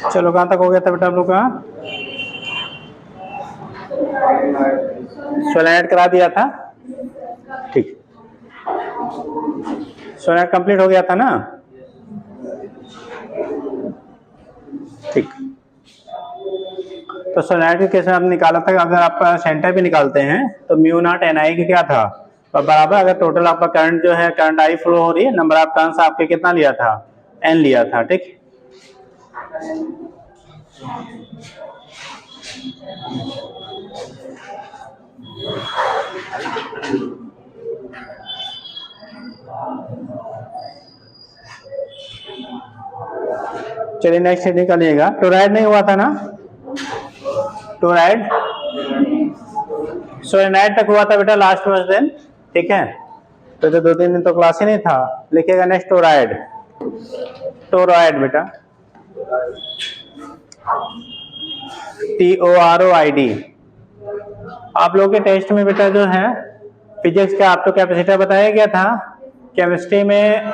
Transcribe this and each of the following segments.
चलो कहाँ तक हो गया था बेटा आप लोग का? सोलनॉइड करा दिया था, ठीक। सोलनॉइड कंप्लीट हो गया था ना, ठीक। तो सोलनॉइड के केस में आपने निकाला था, अगर आप सेंटर भी निकालते हैं तो म्यू नॉट एन आई की क्या था बराबर, अगर टोटल आपका करंट जो है, करंट आई फ्लो हो रही है, नंबर ऑफ टर्न्स आपके कितना लिया था, एन लिया था, ठीक। चलिए नेक्स्ट निकालिएगा। टोराइड नहीं हुआ था ना, टोराइड सोलेनाइड तक हुआ था बेटा लास्ट वर्ष दिन, ठीक है। तो 2-3 दिन तो क्लास ही नहीं था। लिखिएगा नेक्स्ट टोराइड, टोराइड बेटा TOROID। आप लोगों के टेस्ट में बेटा जो है फिजिक्स का आपको कैपेसिटर बताया गया था, केमिस्ट्री में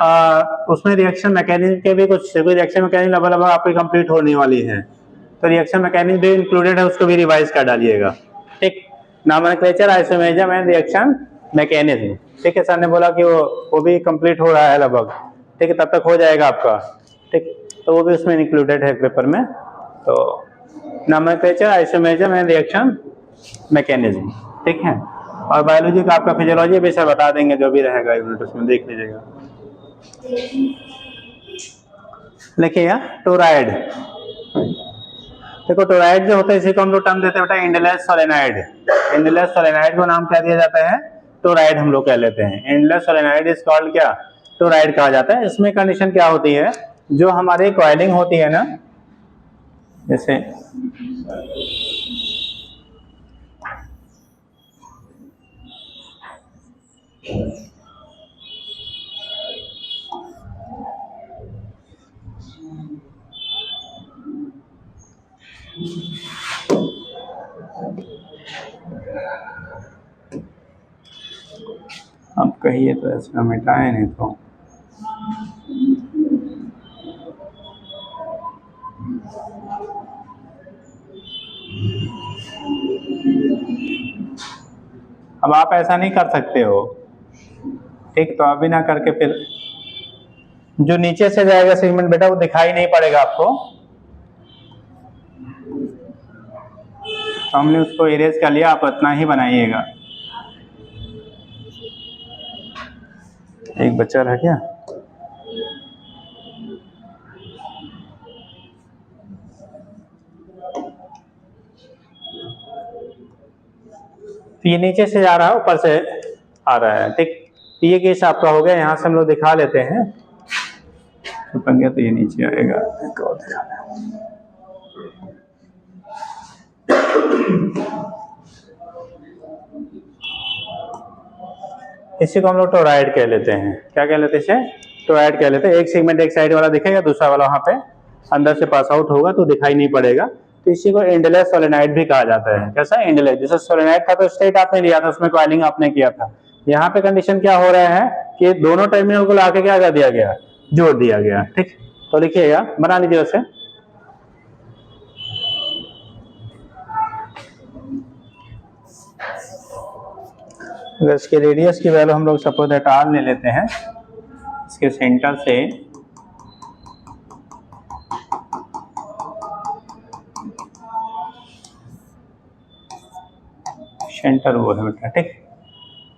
उसमें रिएक्शन मैकेनिज्म के भी कुछ रिएक्शन मैकेनिज्म लगभग आपकी कंप्लीट होने वाली है, तो रिएक्शन मैकेनिज्म भी इंक्लूडेड है, उसको भी रिवाइज कर डालिएगा, ठीक। Nomenclature, isomerism and reaction mechanism, ठीक है। सर ने बोला कि वो भी कंप्लीट हो रहा है लगभग, ठीक है, तब तक हो जाएगा आपका, ठीक। तो वो भी उसमें इंक्लूडेड है पेपर में। तो nomenclature, isomerism and reaction mechanism, ठीक है। और बायोलॉजी का आपका फिजियोलॉजी भी सर बता देंगे, जो भी रहेगा यूनिट उसमें देख लीजिएगा। लिखिएगा टोराइड। देखो टोराइड जो होता है इसी को हम लोग टर्म देते हैं बेटा एंडलेस सोलेनाइड। एंडलेस सोलेनाइड को नाम क्या दिया जाता है, टोराइड हम लोग कह लेते हैं। एंडलेस सोलेनाइड इज कॉल्ड क्या, टोराइड कहा जाता है। इसमें कंडीशन क्या होती है, जो हमारी कॉइलिंग होती है ना, जैसे अब कहिए तो ऐसा मिटाए नहीं तो अब आप ऐसा नहीं कर सकते हो, ठीक। तो अभी ना करके फिर जो नीचे से जाएगा सेगमेंट बेटा वो दिखाई नहीं पड़ेगा आपको, तो हमने उसको इरेज कर लिया, आप इतना ही बनाइएगा। एक बच्चा रह गया, तो ये नीचे से जा रहा है, ऊपर से आ रहा है, ठीक। तो ये केस आपका हो गया, यहाँ से हम लोग दिखा लेते हैं, तो बन गया, तो ये नीचे आएगा, एक और दिखाना है। इसी को हम लोग टोराइड कह लेते हैं। क्या कह लेते हैं इसे, टोराइड कह लेते हैं। एक सेगमेंट एक साइड वाला दिखेगा, दूसरा वाला वहां पे अंदर से पास आउट होगा, तो दिखाई नहीं पड़ेगा। तो इसी को एंडलेस सोलेनाइड भी कहा जाता है। कैसा एंडलेस, जैसे सोलेनाइड था तो स्टेट आपने लिया था, उसमें कॉइलिंग आपने किया था। यहाँ पे कंडीशन क्या हो रहा है कि दोनों टर्मिनल को लाके क्या कर दिया गया, जोड़ दिया गया, ठीक। तो लिखिएगा, बना लीजिए उसे। अगर इसके रेडियस की वैल्यू हम लोग सपोज दैट आर ले लेते हैं, इसके सेंटर से सेंटर वो है बेटा, ठीक।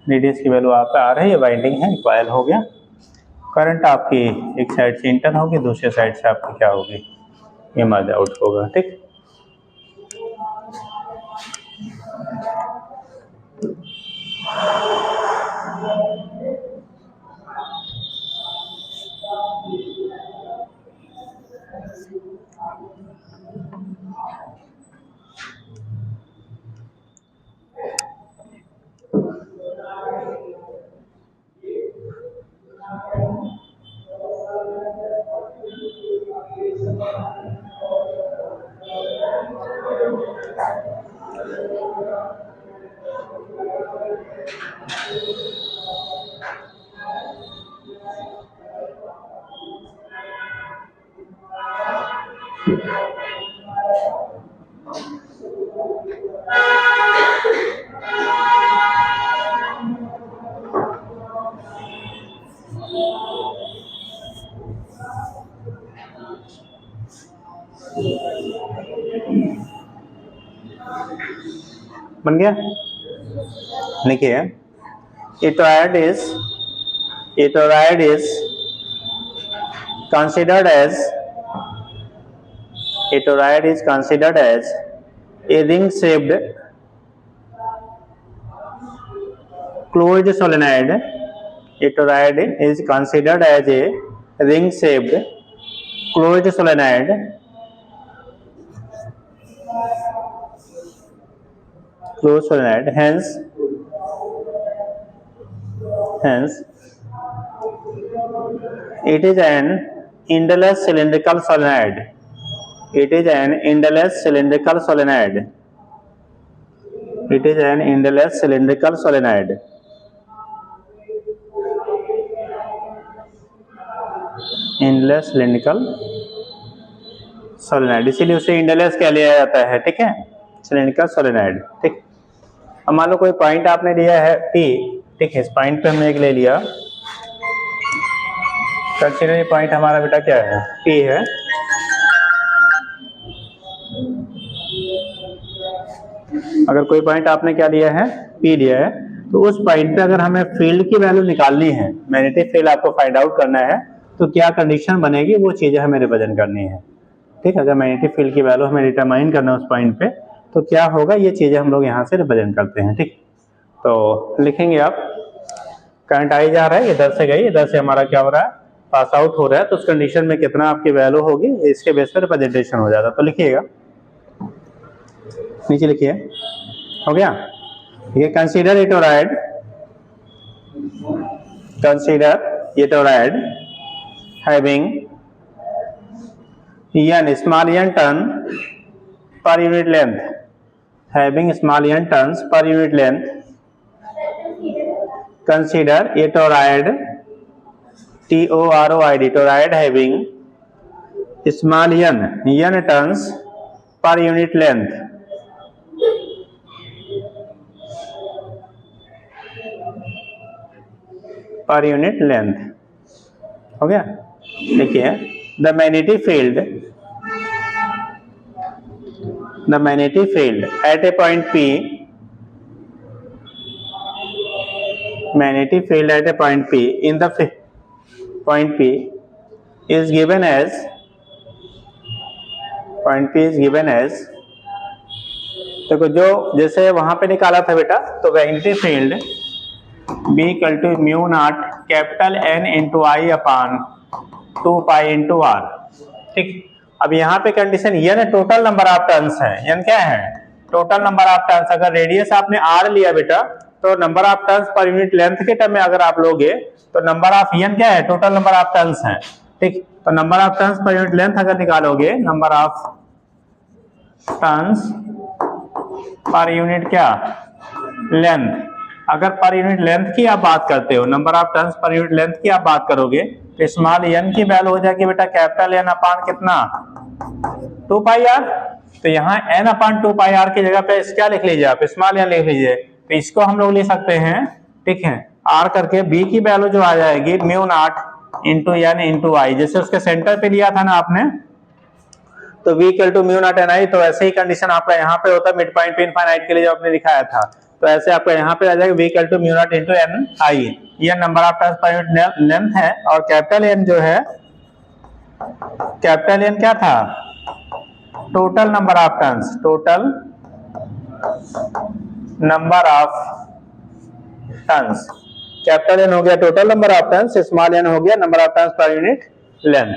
रेडियस की वैल्यू आप आ रही है, बाइंडिंग है, कॉइल हो गया। करंट आपकी एक साइड से इंटर होगी, दूसरे साइड से आपकी क्या होगी, ये मर्ज आउट होगा, ठीक। बन गया? लिखिए etouride is considered as a ring shaped closed solenoid. Etouride is considered as a ring shaped closed solenoid hence it is an endless cylindrical solenoid. It is an endless cylindrical solenoid. It is an endless cylindrical solenoid. Endless cylindrical solenoid, इसीलिए उसे endless क्या लिया जाता है, ठीक है, cylindrical solenoid, ठीक। अब मान लो कोई पॉइंट आपने लिया है P, ठीक है, इस पॉइंट पे हमने एक ले लिया, कंसीडर ये पॉइंट हमारा बेटा क्या है, P है। अगर कोई पॉइंट आपने क्या लिया है, P लिया है, तो उस पॉइंट पे अगर हमें फील्ड की वैल्यू निकालनी है, मैग्नेटिक फील्ड आपको फाइंड आउट करना है, तो क्या कंडीशन बनेगी, वो चीजें हमें रिप्रेजेंट करनी है, ठीक है। अगर मैग्नेटिक फील्ड की वैल्यू हमें डिटरमाइन करना है उस पॉइंट पे, तो क्या होगा, ये चीजें हम लोग यहाँ से रिप्रेजेंट करते हैं, ठीक। तो लिखेंगे आप, करंट आई जा रहा है, इधर से गई, इधर से हमारा क्या हो रहा है, पास आउट हो रहा है, तो उस कंडीशन में कितना आपकी वैल्यू होगी, इसके बेस पर रिप्रेजेंटेशन हो जाता है। तो लिखिएगा, नीचे लिखिए, हो गया। ये consider एटोराइड having n small n turn per unit length, having small n turns per unit length. Consider a toroid, toroid, toroid having small n turns per unit length. Per unit length, हो गया। देखिए, the magnetic field at a point P, magnetic field at a point P in the point P is given as, देखो जो जैसे वहां पे निकाला था बेटा, तो magnetic field B equal to mu naught capital N into I upon 2 pi into R, ठीक। अब यहाँ पे condition n total number of turns है, n क्या है, टोटल नंबर ऑफ टर्न्स। अगर रेडियस आपने r लिया बेटा, तो नंबर ऑफ टर्न्स पर यूनिट लेंथ के टर्म में अगर आप लोगे, तो नंबर ऑफ n क्या है, टोटल नंबर ऑफ टर्न्स है, ठीक। तो नंबर ऑफ टर्न्स पर यूनिट लेंथ अगर निकालोगे, number of turns per unit क्या लेंथ, अगर पर यूनिट लेंथ की आप बात करते हो, नंबर ऑफ टर्न्स पर यूनिट लेंथ की आप बात करोगे, तो स्मॉल n की वैल्यू हो जाएगी बेटा कैपिटल N अपान कितना 2 पाई r। तो यहाँ n अपान 2 पाई r की जगह पे क्या लिख लीजिए आप, स्मॉल n लिख लीजिए। तो इसको हम लोग ले सकते हैं, ठीक है, r करके b की वैल्यू जो आ जाएगी mu naught into n into I, जैसे उसके सेंटर पे लिया था ना आपने, तो v equal to mu naught N I. तो ऐसे ही कंडीशन आपका यहाँ पे होता है मिड पॉइंट पे इनफाइनाइट के लिए जो आपने दिखाया था, तो ऐसे आपका यहाँ पे आ जाएगा v equal to mu naught into N I, ये नंबर ऑफ टर्न्स पर यूनिट लेंथ है। और कैपिटल N जो है, कैपिटल N क्या था, total number of turns, total number of turns, capital N हो गया total number of turns, small n हो गया नंबर ऑफ टर्न्स पर यूनिट लेंथ।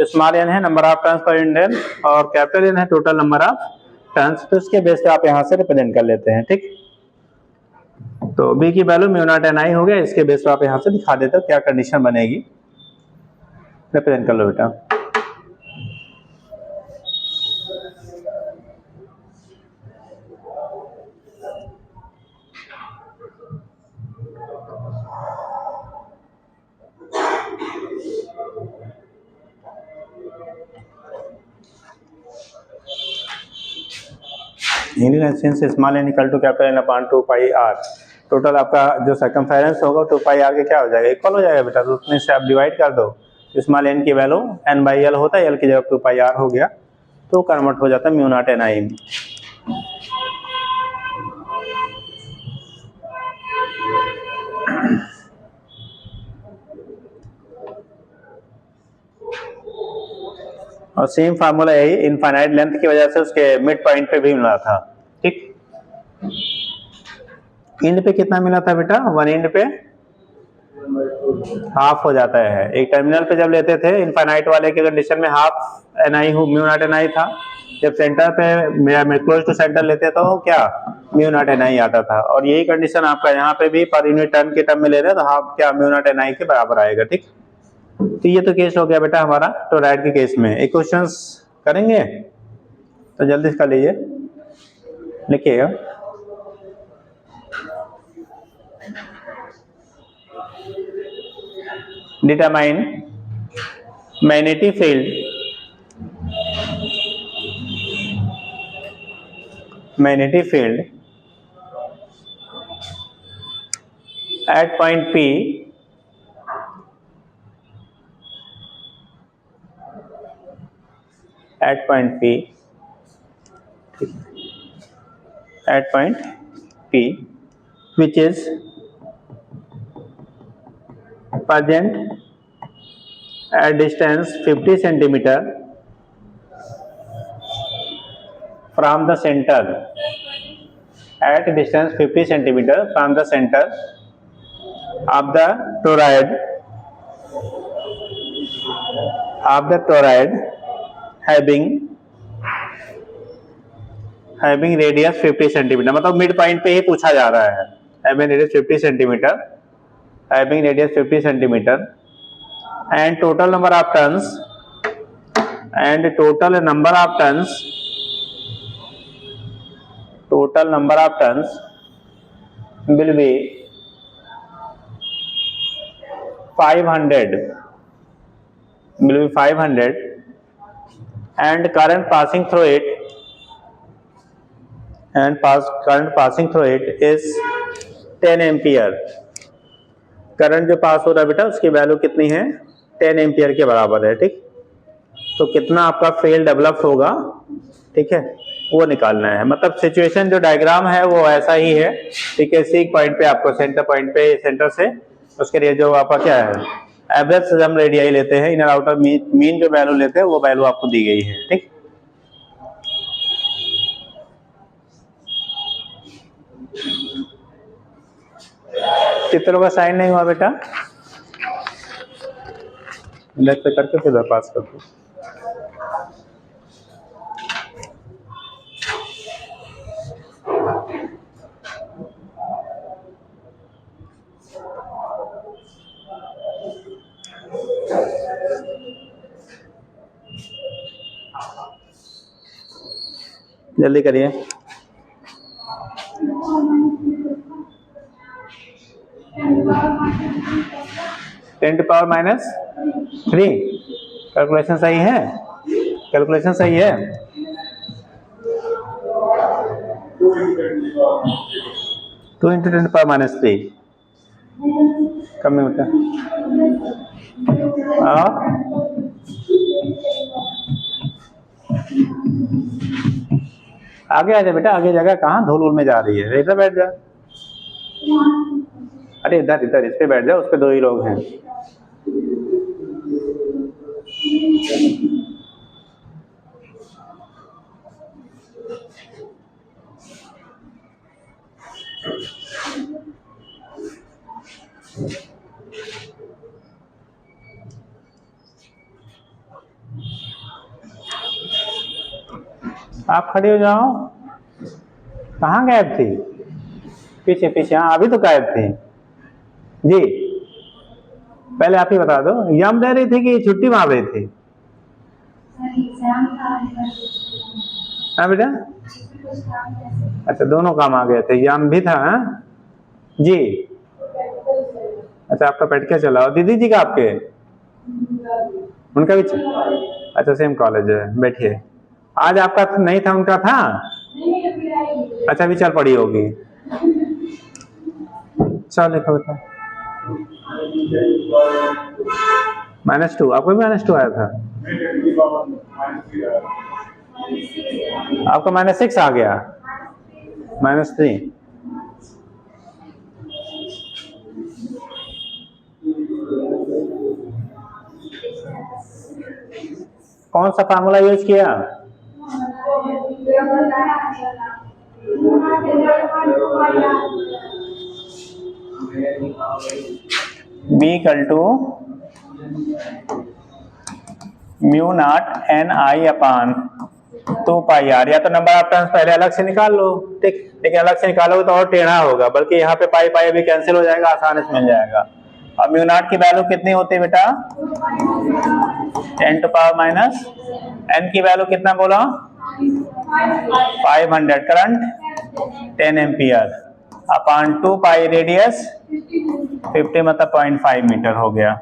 स्मॉल n है नंबर ऑफ टर्न्स पर यूनिट लेंथ, और कैपिटल N है टोटल नंबर ऑफ टर्न्स। तो इसके बेस पे आप यहाँ से रिप्रेजेंट कर लेते हैं, ठीक। तो b की वैल्यू म्यू नॉट एन आई हो गया, इसके बेस पे आप यहाँ से दिखा देते हो क्या कंडीशन बनेगी, रिप्रेजेंट कर लो बेटा। Small n equal to capital N upon 2 pi r, total आपका जो सर्कमफेरेंस होगा 2 पाई r के क्या हो जाएगा, इक्वल हो जाएगा बेटा। तो उसमें से आप डिवाइड कर दो, स्मॉल n की वैल्यू n बाई l होता है, l की जगह 2 पाई r हो गया, तो कन्वर्ट हो जाता है म्यू नॉट एन आई में। और सेम फार्मूला यही इनफाइनाइट लेंथ की वजह से उसके मिड पॉइंट पे भी मिला था, ठीक। इंड पे कितना मिला था बेटा? वन इंड पे हाफ हो जाता है। एक टर्मिनल पे जब लेते थे इनफाइनाइट वाले के कंडीशन में half N I mu naught N I था, जब सेंटर पे क्लोज टू सेंटर लेते तो क्या म्यू नॉट एन आई आता था। और यही कंडीशन आपका यहाँ पे भी पर यूनिट टर्न के टर्म में ले रहे हैं तो हाफ क्या म्यू नॉट एन आई के बराबर आएगा, ठीक। तो ये तो केस हो गया बेटा हमारा टोराइड के केस में। एक क्वेश्चन करेंगे तो जल्दी कर लीजिए, लिखिएगा। Determine magnetic field at point P at point P which is present at distance 50 centimeter from the center, at distance 50 centimeter from the center of the toroid having radius 50 centimeter, मतलब mid point पे ही पूछा जा रहा है। having radius 50 centimeter and total number of turns will be 500 and current passing through it is 10 ampere. Current जो पास हो रहा है बेटा उसकी वैल्यू कितनी है? 10 एम्पियर के बराबर है, ठीक। तो कितना आपका फील्ड डेवलप होगा, ठीक है, वो निकालना है। मतलब सिचुएशन जो डायग्राम है वो ऐसा ही है, ठीक है। सी पॉइंट पे आपको सेंटर से उसके लिए जो आपका क्या है एवरेज से हम रेडियाई लेते हैं, इनर आउटर मीन जो वैल्यू लेते हैं वो वैल्यू आपको दी गई है, ठीक। चित्रों का साइन नहीं हुआ बेटा, लेफ्ट पे करके फिर पास कर दो। जल्दी करिए। टेन टू पावर -3 कैलकुलेशन सही है? 2 × 10⁻³ कम नहीं होता। आगे आ जा बेटा, आगे जगह कहाँ धूल में जा रही है, इधर बैठ जा। अरे इधर इस पे बैठ जा, उस पे 2 ही लोग हैं। आप खड़े हो जाओ। कहाँ गायब थी? पीछे। हाँ अभी तो गायब थी जी। पहले आप ही बता दो, यम दे रही थी कि छुट्टी मार रही थी? हाँ बेटा, अच्छा दोनों काम आ गए थे, यम भी था। हाँ जी, अच्छा आपका पेट क्या चला? और दीदी जी का आपके उनका भी अच्छा सेम कॉलेज है, बैठिए। आज आपका नहीं था, उनका था? अच्छा अभी चल पड़ी होगी। चल लिखो बेटा। -2 आपको भी -2 आया था? आपका -6 आ गया, -3। कौन सा फार्मूला यूज किया? B equal to mu naught N I upon 2 pi R. या तो नंबर ऑफ टर्न्स पहले अलग से निकाल लो, ठीक, लेकिन अलग से निकालोगे तो और टेढ़ा होगा, बल्कि यहाँ पे पाई पाई भी कैंसिल हो जाएगा, आसानी से मिल जाएगा। अब म्यू नॉट की वैल्यू कितनी होती है बेटा? 10 टू पावर माइनस, एन की वैल्यू कितना बोला? 500, करंट 10 एम्पियर अपान 2 पाई, रेडियस 50 मतलब 0.5 मीटर हो गया।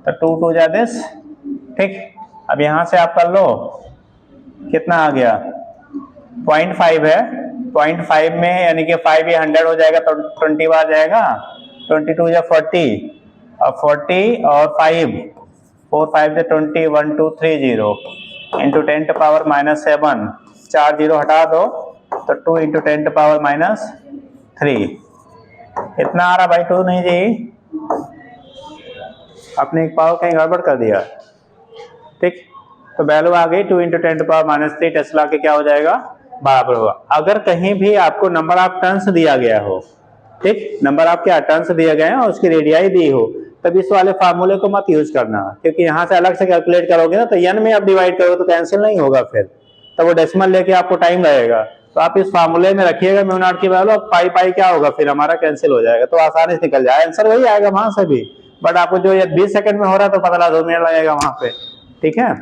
तो 2 2 जा दिस, ठीक। अब यहां से आप कर लो, कितना आ गया? 0.5 है, 0.5 में यानी कि 5 या 100 हो जाएगा तो 20 बार जाएगा, 22 या 40, और 40 और 5, 4 5 से 20, 1 2 3 0 इंटू 10 टू पावर माइनस 7, 4 0 हटा दो तो 2 इंटू 10 टू पावर माइनस 3। इतना आ रहा भाई? 2 नहीं जी, आपने एक पावर कहीं गड़बड़ कर दिया, ठीक। तो वैल्यू आ गई 2 into 10 to power minus 3 tesla के क्या हो जाएगा? बराबर होगा। अगर कहीं भी आपको नंबर ऑफ टर्न्स दिया गया हो, ठीक, नंबर ऑफ क्या टर्न्स दिया गए हैं और उसकी रेडियाई दी हो, तब इस वाले फार्मूले को मत यूज करना, क्योंकि यहाँ से अलग से कैलकुलेट करोगे ना तो n में आप डिवाइड करोगे तो कैंसिल नहीं होगा, फिर तो वो डेसिमल लेके आपको टाइम लगेगा। तो आप इस फार्मूले में रखिएगा म्यू नॉट की वैल्यू, अब पाई पाई क्या होगा, फिर हमारा कैंसिल हो जाएगा, तो आसानी से निकल जाएगा, आंसर वही आएगा वहां से भी, बट आपको जो ये 20 सेकंड में हो रहा है तो पता लगा 2 मिनट लगेगा वहां पे, ठीक है।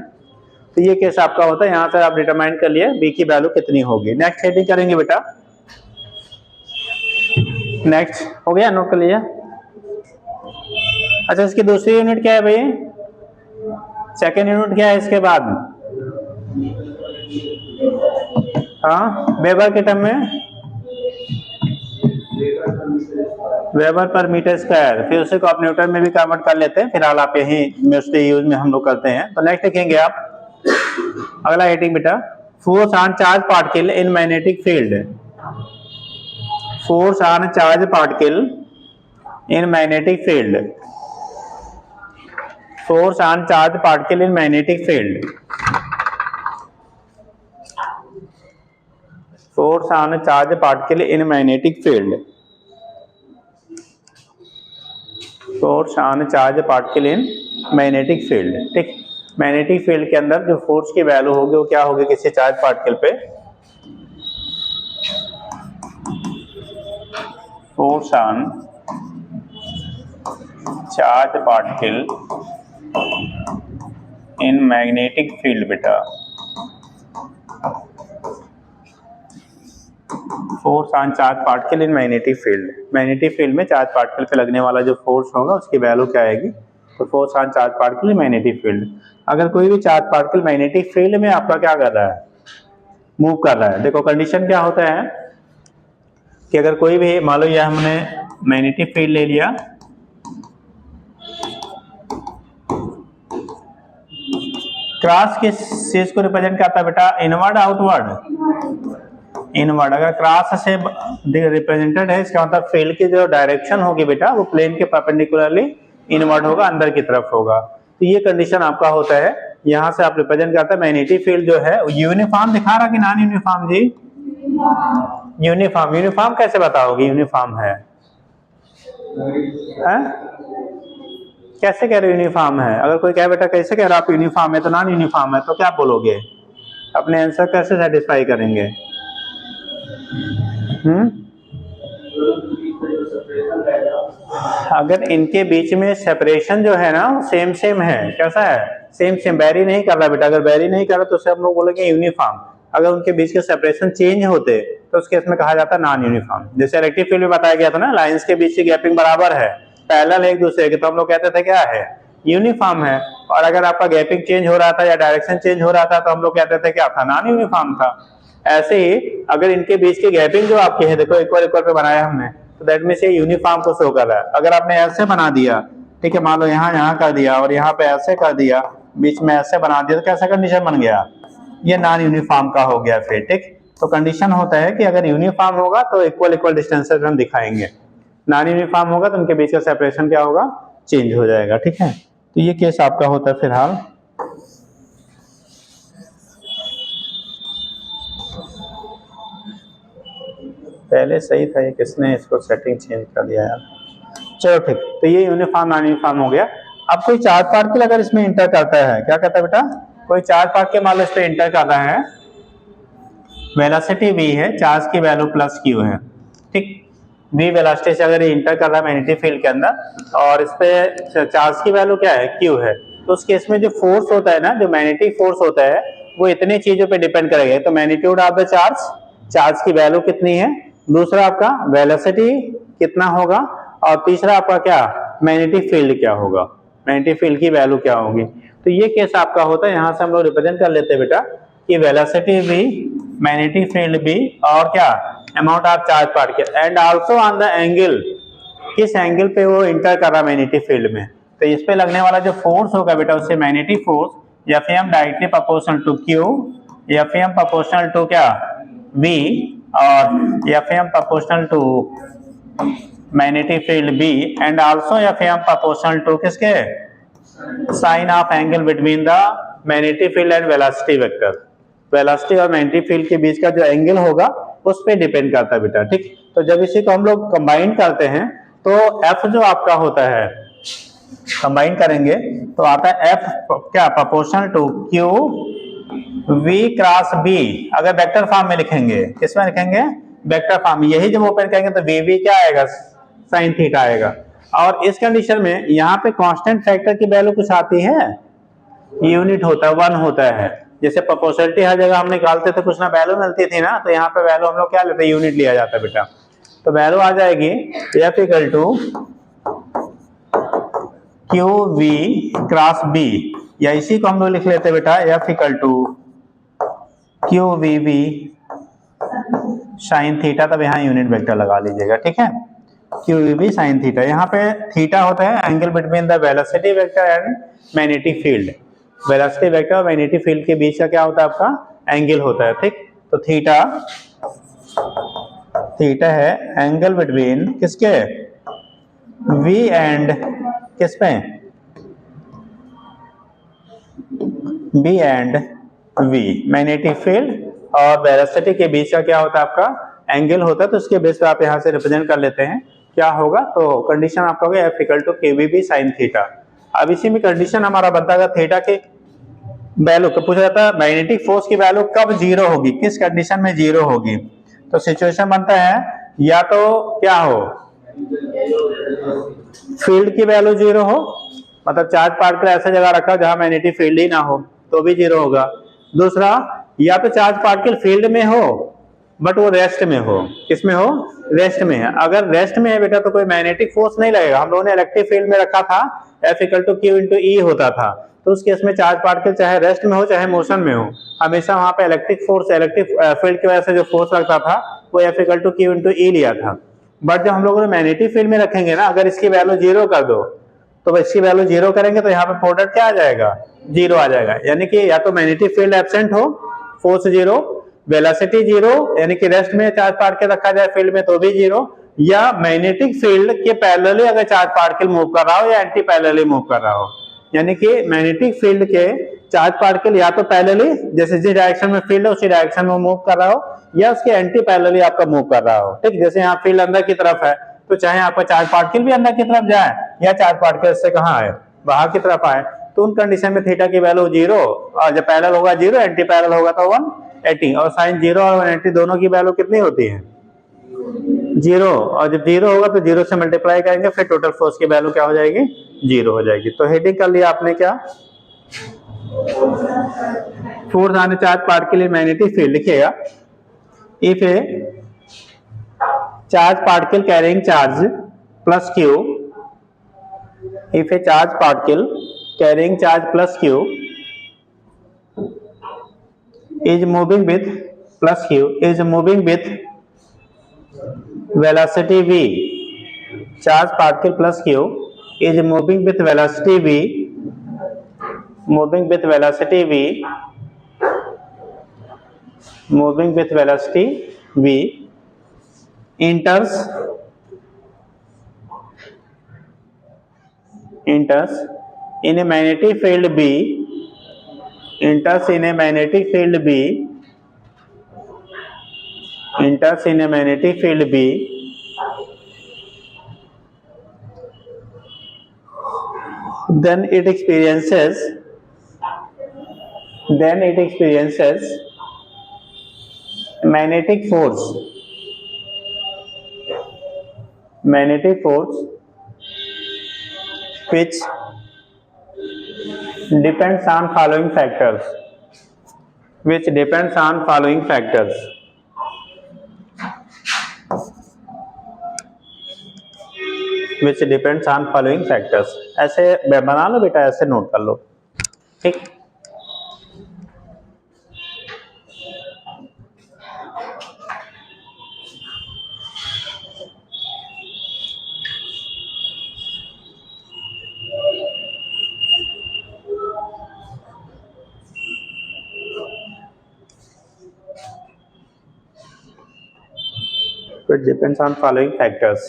तो ये केस आपका होता है, यहाँ से आप डिटरमाइन कर लिए बी की वैल्यू कितनी होगी। नेक्स्ट हेडिंग करेंगे बेटा, नेक्स्ट हो गया, नोट कर लिया। अच्छा, इसकी दूसरी यूनिट क्या है भाई? सेकेंड यूनिट क्या है इसके बाद? हाँ, वेबर के टर्म में, वेबर पर मीटर स्क्वायर, फिर उसे को आप न्यूटन में भी कन्वर्ट कर लेते हैं, फिलहाल आप यही मोस्टली यूज में हम लोग करते हैं। तो नेक्स्ट लिखेंगे आप, अगला हेडिंग बेटा, force on charge particle in magnetic field. Force on charge particle in magnetic field, force on charge particle in magnetic field, force on charge particle in magnetic field, force on charge particle in magnetic field, ठीक। Magnetic field के अंदर जो force की value होगी वो क्या होगी किसी चार्ज पार्टिकल पे? Force on charge particle in magnetic field बेटा, force on charge particle in magnetic field, magnetic field में चार्ज पार्टिकल पे लगने वाला जो फोर्स होगा उसकी वैल्यू क्या आएगी? तो force on charge particle in magnetic field. अगर कोई भी चार्ज पार्टिकल मैग्नेटिक फील्ड में आपका क्या कर रहा है? मूव कर रहा है। देखो कंडीशन क्या होता है कि अगर कोई भी, मान लो यह हमने मैग्नेटिक फील्ड ले लिया, क्रॉस किस चीज को रिप्रेजेंट करता है बेटा? Inward outward? इनवर्ड। अगर क्रॉस से रिप्रेजेंटेड है, इसका मतलब फील्ड की जो डायरेक्शन होगी बेटा वो प्लेन के परपेंडिकुलरली इनवर्ड होगा, अंदर की तरफ होगा। तो ये कंडीशन आपका होता है, यहाँ से आप रिप्रेजेंट करते हैं मैग्नेटिक फील्ड जो है यूनिफॉर्म दिखा रहा कि नॉन यूनिफॉर्म जी? यूनिफॉर्म। यूनिफॉर्म कैसे बताओगे यूनिफॉर्म है? कैसे कह रहे हो यूनिफॉर्म है? अगर कोई कहे बेटा कैसे कह रहे हो आप यूनिफॉर्म है, तो नॉन यूनिफॉर्म है, तो क्या बोलोगे? अपने आंसर कैसे सेटिस्फाई करेंगे? अगर इनके बीच में सेपरेशन जो है ना सेम सेम है, कैसा है? सेम सेम, वेरी नहीं कर रहा बेटा। अगर वेरी नहीं कर रहा तो उसे हम लोग बोलेंगे यूनिफॉर्म। अगर उनके बीच के सेपरेशन चेंज होते तो उस केस में कहा जाता है नॉन यूनिफॉर्म। जैसे इलेक्ट्रिक फील्ड में बताया गया था ना, लाइंस के बीच की गैपिंग बराबर है, पैरेलल एक दूसरे के, तो हम लोग कहते थे क्या है? यूनिफॉर्म है। और अगर आपका गैपिंग चेंज हो रहा था या डायरेक्शन चेंज हो रहा था तो हम लोग कहते थे क्या था? नॉन यूनिफॉर्म था। ऐसे ही अगर इनके बीच की गैपिंग जो आपकी है, देखो इक्वल इक्वल पे बनाया हमने, तो दैट मींस ये यूनिफॉर्म को शो कर रहा है। अगर आपने ऐसे बना दिया, ठीक है, मान लो यहाँ कर दिया और यहाँ पे ऐसे कर दिया, बीच में ऐसे बना दिया, तो कैसा कंडीशन बन गया? ये नॉन यूनिफॉर्म का हो गया फिर, ठीक। तो कंडीशन होता है कि अगर यूनिफॉर्म होगा तो इक्वल इक्वल डिस्टेंसेस हम दिखाएंगे, नॉन यूनिफॉर्म होगा तो उनके बीच का सेपरेशन क्या होगा? चेंज हो जाएगा, ठीक है। तो ये केस आपका होता है फिलहाल। पहले सही था, ये किसने इसको सेटिंग चेंज कर दिया यार। चलो ठीक, तो ये यूनिफॉर्म नॉन यूनिफॉर्म हो गया। अब कोई चार्ज पार्टिकल अगर इसमें इंटर करता है, क्या कहता है बेटा, कोई चार्ज पार्टिकल मान लो इस पे इंटर कर रहा है, वेलोसिटी v है, चार्ज की वैल्यू प्लस q है, ठीक। v वेलोसिटी से अगर ये इंटर कर रहा है मैग्नेटिक फील्ड के अंदर और इस पे चार्ज की वैल्यू क्या है, q है, तो उस केस में जो फोर्स होता है ना, जो मैग्नेटिक फोर्स होता है, वो इतने चीजों पे डिपेंड करेगा। तो magnitude of the charge, charge की वैल्यू कितनी है, दूसरा आपका वेलोसिटी कितना होगा, और तीसरा आपका क्या, मैग्नेटिक फील्ड क्या होगा, मैग्नेटिक फील्ड की वैल्यू क्या होगी। तो ये केस आपका होता है, यहाँ से हम लोग रिप्रेजेंट कर लेते हैं बेटा कि velocity v, magnetic field v, और क्या, amount of charge particle, and also on the angle, किस एंगल पे वो इंटर कर रहा है मैग्नेटिक फील्ड में। तो इस पे लगने वाला जो फोर्स होगा बेटा, उससे magnetic force Fm directly proportional to Q, Fm proportional to क्या, V, और Fm proportional to magnetic field B, and also Fm proportional to किसके, sine of angle between the magnetic field and velocity vector. Velocity और magnetic field के बीच का जो angle होगा उस पे डिपेंड करता है बेटा, ठीक। तो जब इसी को हम लोग कंबाइन करते हैं तो F जो आपका होता है, कंबाइन करेंगे तो आता है F क्या, proportional to Q V cross B। अगर वेक्टर फॉर्म में लिखेंगे, किसमें लिखेंगे, वेक्टर फॉर्म। यही जब ओपन करेंगे तो VV क्या आएगा, साइन थीटा आएगा। और इस कंडीशन में यहाँ पे कांस्टेंट फैक्टर की वैल्यू कुछ आती है, यूनिट होता है, 1 होता है। जैसे प्रोपोर्शनलिटी हर जगह हम निकालते थे, कुछ ना वैल्यू मिलती थी ना, तो यहाँ पे वैल्यू हम लोग क्या लेते हैं, यूनिट लिया जाता है बेटा। तो वैल्यू आ जाएगी F equal to Q V cross B, या इसी को हम लोग लिख लेते हैं बेटा F equal to Q V V sine theta. तब यहाँ यूनिट वेक्टर लगा लीजिएगा, ठीक है, Q V V sine theta. यहाँ पे थीटा होता है angle between the velocity vector and magnetic field. Velocity vector और मैग्नेटिक फील्ड के बीच का क्या होता है, आपका एंगल होता है, ठीक। तो थीटा, थीटा है एंगल बिटवीन किसके, V एंड किस पे, B and V, magnetic field और वेलोसिटी के बीच का क्या होता है, आपका एंगल होता है। तो उसके बेस पे आप यहाँ से रिप्रेजेंट कर लेते हैं, क्या होगा, तो कंडीशन आपका होगा F equal to KVB sine theta. अब इसी में कंडीशन हमारा बनता है थीटा के वैल्यू को पूछा जाता है, मैग्नेटिक फोर्स की वैल्यू कब जीरो होगी, किस कंडीशन में जीरो होगी। तो सिचुएशन बनता है या तो क्या हो, फील्ड की वैल्यू जीरो हो, मतलब चार्ज पार्टिकल ऐसा जगह रखा जहां मैग्नेटिक फील्ड ही ना हो तो भी जीरो होगा। दूसरा, या तो चार्ज पार्टिकल फील्ड में हो बट वो रेस्ट में हो, किसमें हो, रेस्ट में है। अगर रेस्ट में है बेटा तो कोई मैग्नेटिक फोर्स नहीं लगेगा। हम लोगों ने इलेक्ट्रिक फील्ड में रखा था, F equal to Q into E होता था। तो उस केस में चार्ज पार्टिकल चाहे रेस्ट में हो चाहे मोशन में हो, हमेशा वहां पे इलेक्ट्रिक फोर्स, इलेक्ट्रिक फील्ड की वजह से जो फोर्स लगता था वो F equal to Q into E लिया था। बट जब हम लोग मैग्नेटिक फील्ड में रखेंगे ना, अगर इसकी वैल्यू जीरो कर दो तो इसकी वैल्यू जीरो करेंगे तो यहाँ पे प्रोडक्ट क्या आ जाएगा, जीरो आ जाएगा। यानी कि या तो मैग्नेटिक फील्ड एब्सेंट हो, फोर्स जीरो, वेलोसिटी जीरो, यानी कि रेस्ट में चार्ज पार्टिकल रखा जाए फील्ड में तो भी जीरो, या मैग्नेटिक फील्ड के पैरेलली अगर चार्ज पार्टिकल मूव कर रहा हो या एंटी पैरेलली मूव कर रहा हो। यानी कि मैग्नेटिक फील्ड के चार्ज पार्टिकल या तो पैरेलली, जैसे जिस डायरेक्शन में फील्ड है उसी डायरेक्शन में मूव कर रहा हो, या उसके एंटी पैरेलली आपका मूव कर रहा हो, ठीक। जैसे यहाँ फील्ड अंदर की तरफ है तो चाहे आपका चार्ज पार्टिकल भी अंदर की तरफ जाए या चार्ज पार्टिकल इससे कहाँ आए, बाहर की तरफ आए, तो उन कंडीशन में थीटा की वैल्यू जीरो, और जब पैरेलल होगा जीरो, एंटी पैरेलल होगा तो 180, और साइन जीरो और 180 दोनों की वैल्यू कितनी होती है, जीरो। और जब जीरो होगा तो जीरो से मल्टीप्लाई करेंगे, फिर टोटल फोर्स की वैल्यू क्या हो जाएगी, जीरो हो जाएगी। तो हेडिंग कर लिया आपने क्या, force on charge particle in magnetic field लिखिएगा। If a charge particle carrying charge plus Q, if a charge particle carrying charge plus Q is moving with plus Q is moving with velocity v, charge particle plus Q is moving with velocity v, moving with velocity v, moving with velocity v, enters in a magnetic field B, enters in a magnetic field B enters in a magnetic field B, then it experiences magnetic force which depends on following factors. ऐसे बना लो बेटा, ऐसे note कर लो, ठीक। It depends on following factors.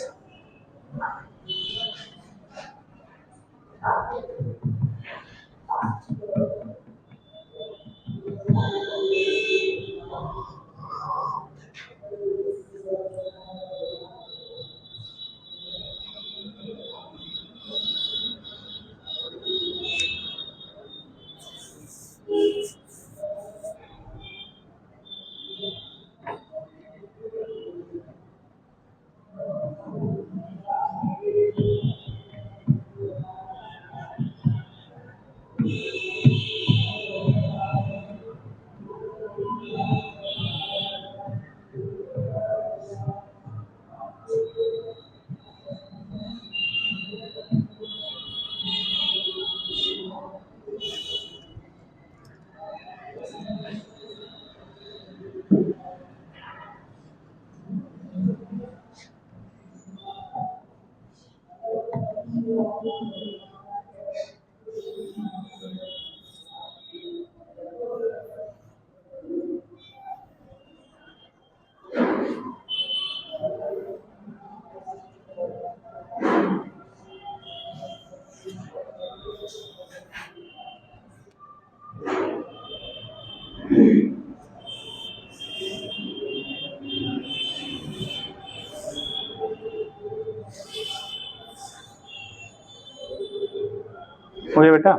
हो गया बेटा?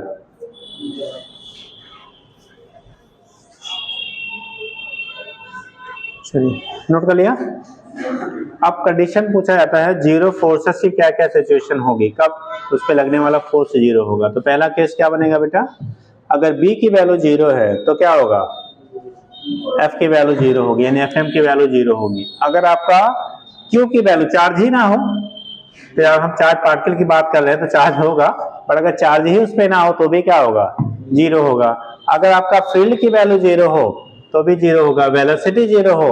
चलिए, नोट कर लिया। अब कंडीशन पूछा जाता है जीरो फोर्सेस की क्या क्या सिचुएशन होगी, कब उस पे लगने वाला फोर्स जीरो होगा। तो पहला केस क्या बनेगा बेटा, अगर B की वैल्यू जीरो है तो क्या होगा, F की वैल्यू जीरो होगी, यानी FM की वैल्यू जीरो होगी। अगर आपका Q की वैल्यू चार्ज ही ना हो, तो यार हम चार्ज पार्टिकल की बात कर रहे हैं तो चार्ज होगा, पर अगर चार्ज ही उस पे ना हो तो भी क्या होगा, जीरो होगा। अगर आपका फील्ड की वैल्यू जीरो हो तो भी जीरो होगा, वेलोसिटी जीरो हो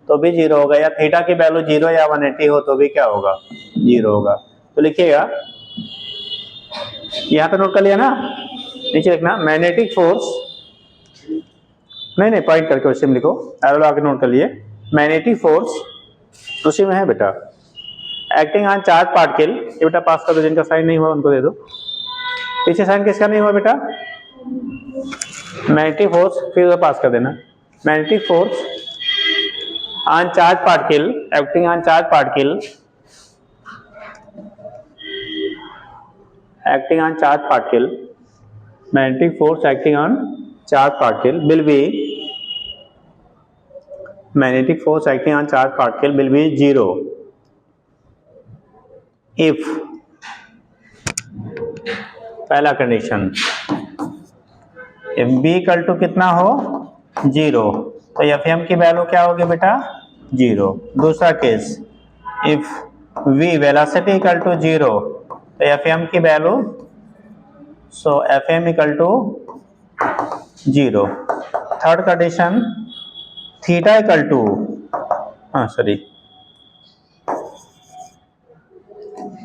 तो भी जीरो होगा, या थीटा की वैल्यू जीरो या 180 हो तो भी क्या होगा, जीरो होगा। तो लिखिएगा, यहां पर नोट कर लिया ना, नीचे लिखना मैग्नेटिक फोर्स, नहीं पॉइंट करके उसी में लिखो, एरो आगे नोट कर लिए, मैग्नेटिक फोर्स उसी में है बेटा, एक्टिंग ऑन चार्ज पार्टिकल, ये बेटा पास कर दो, जिनका साइन नहीं हुआ उनको दे दो। पीछे साइन किसका नहीं हुआ बेटा, मैग्नेटिक फोर्स, फिर पास कर देना। Magnetic force on charge particle, acting on charge particle, acting on charge particle, magnetic force acting on charge particle will be, magnetic force acting on charge particle will be zero if, पहला condition, if B equal to कितना हो, zero, तो FM की value क्या होगी बेटा, zero. दूसरा case, if V velocity equal to zero, तो FM की value, so FM equal to zero. Third condition, theta equal to,